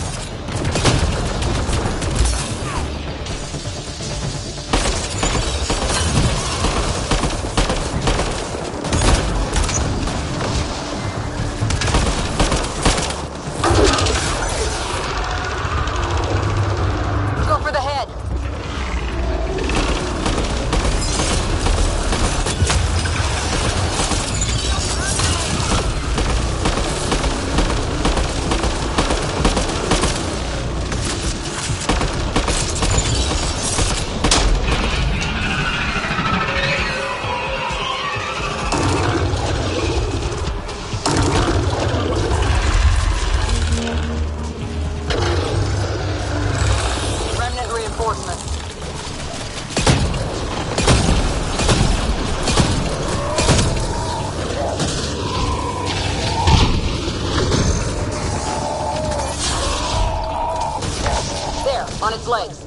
On its legs.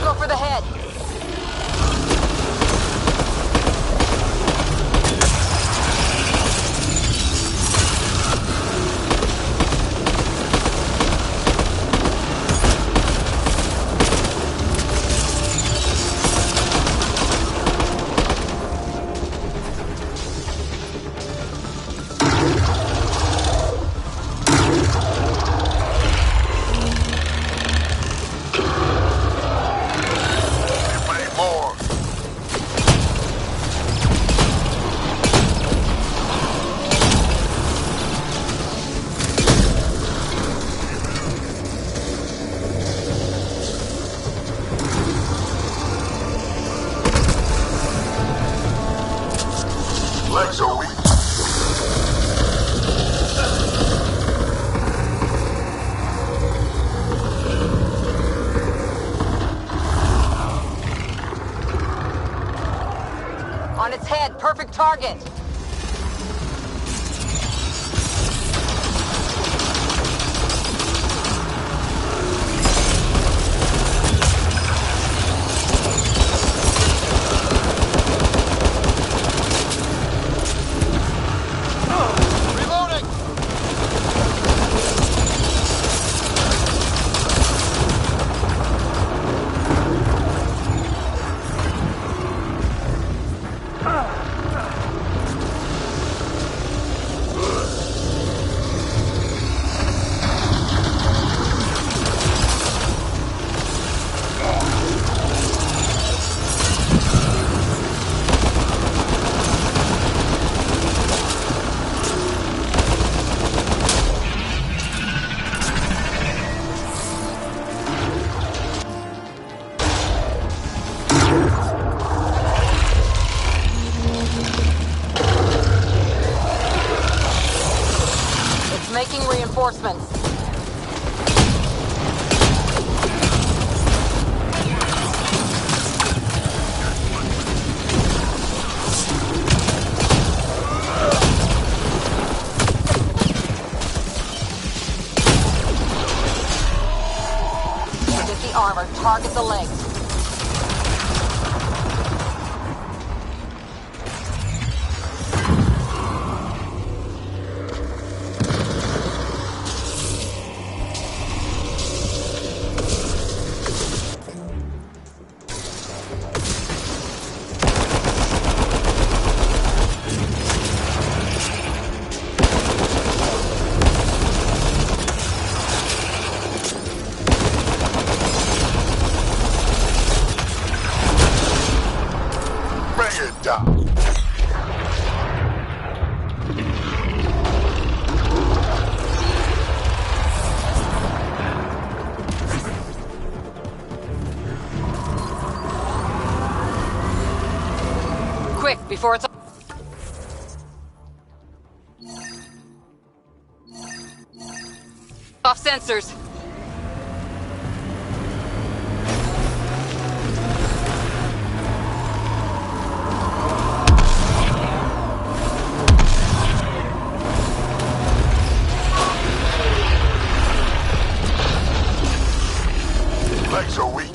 Go for the head. Legs are weak. On its head, perfect target. armor. Target the legs. Quick, before it's... off sensors. Legs are weak.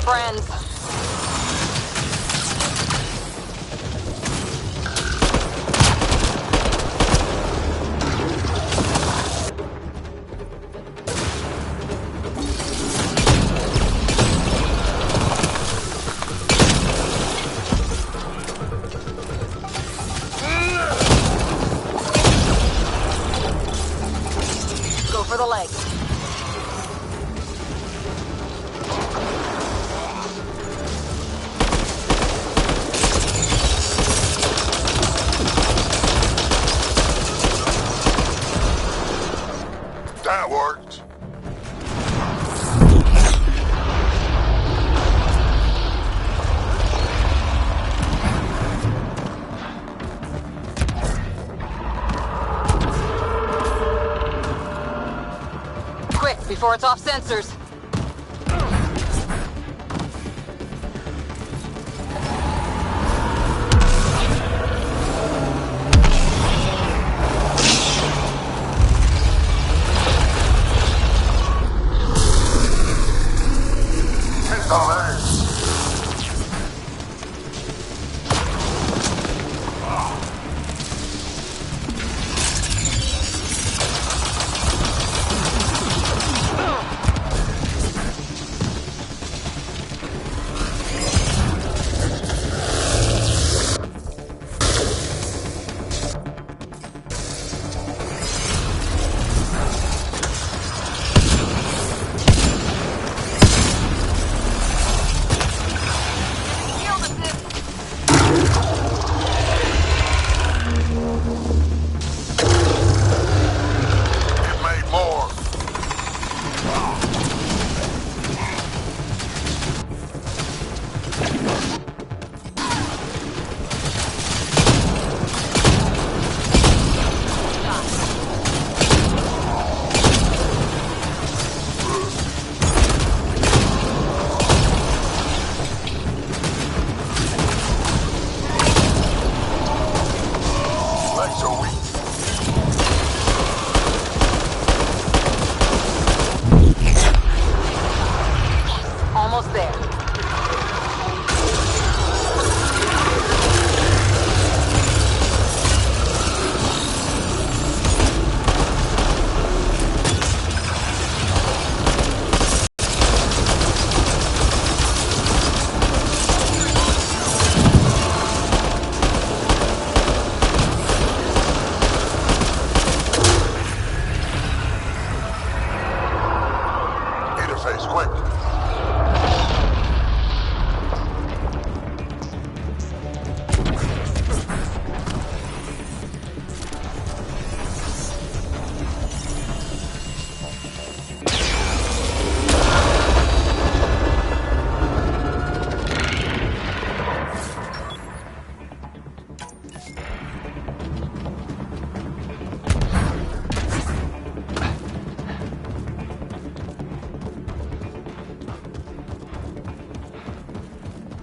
Friends. Go for the legs. That worked. Quick, before it's off sensors.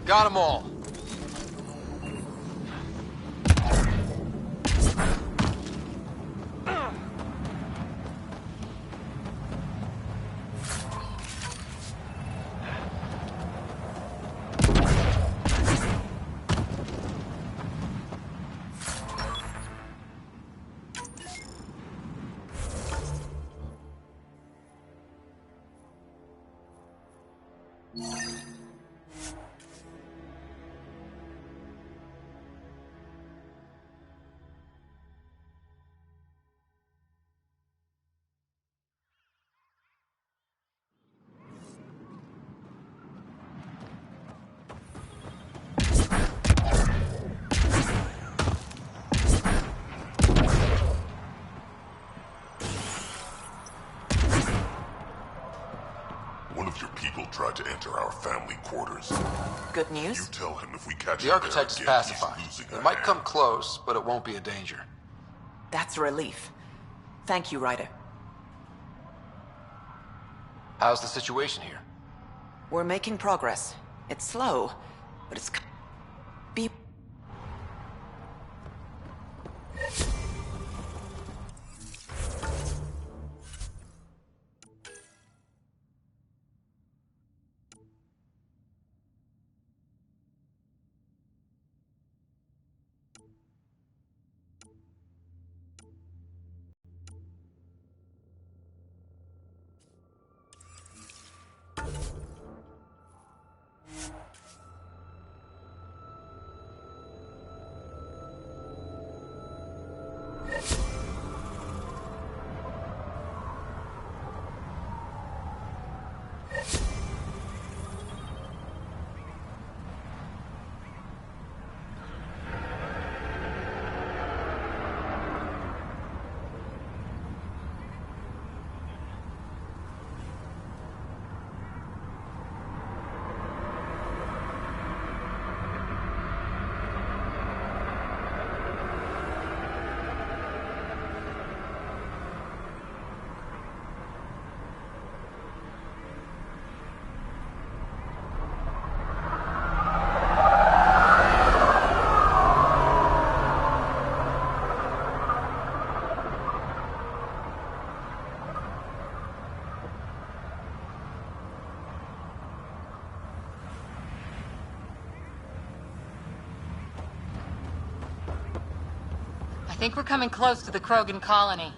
Got them all. One of your people tried to enter our family quarters. Good news? You tell him if we catch The him architect is there again, pacified. he's losing They a might hand. come close, but it won't be a danger. That's a relief. Thank you, Ryder. How's the situation here? We're making progress. It's slow, but it's... Be... I think we're coming close to the Krogan colony.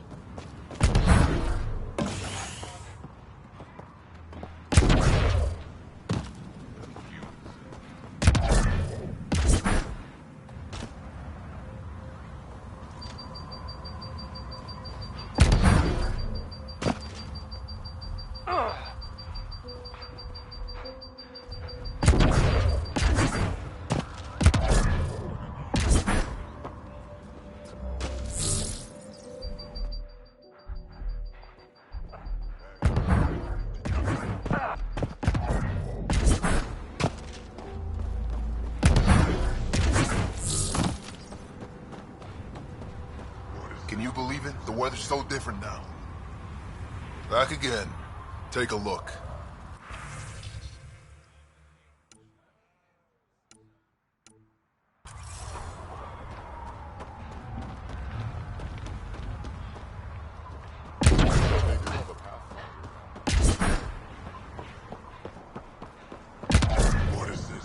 Can you believe it? The weather's so different now. Back again. Take a look. What is this?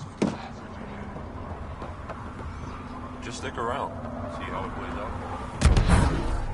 Just stick around. See how it plays out.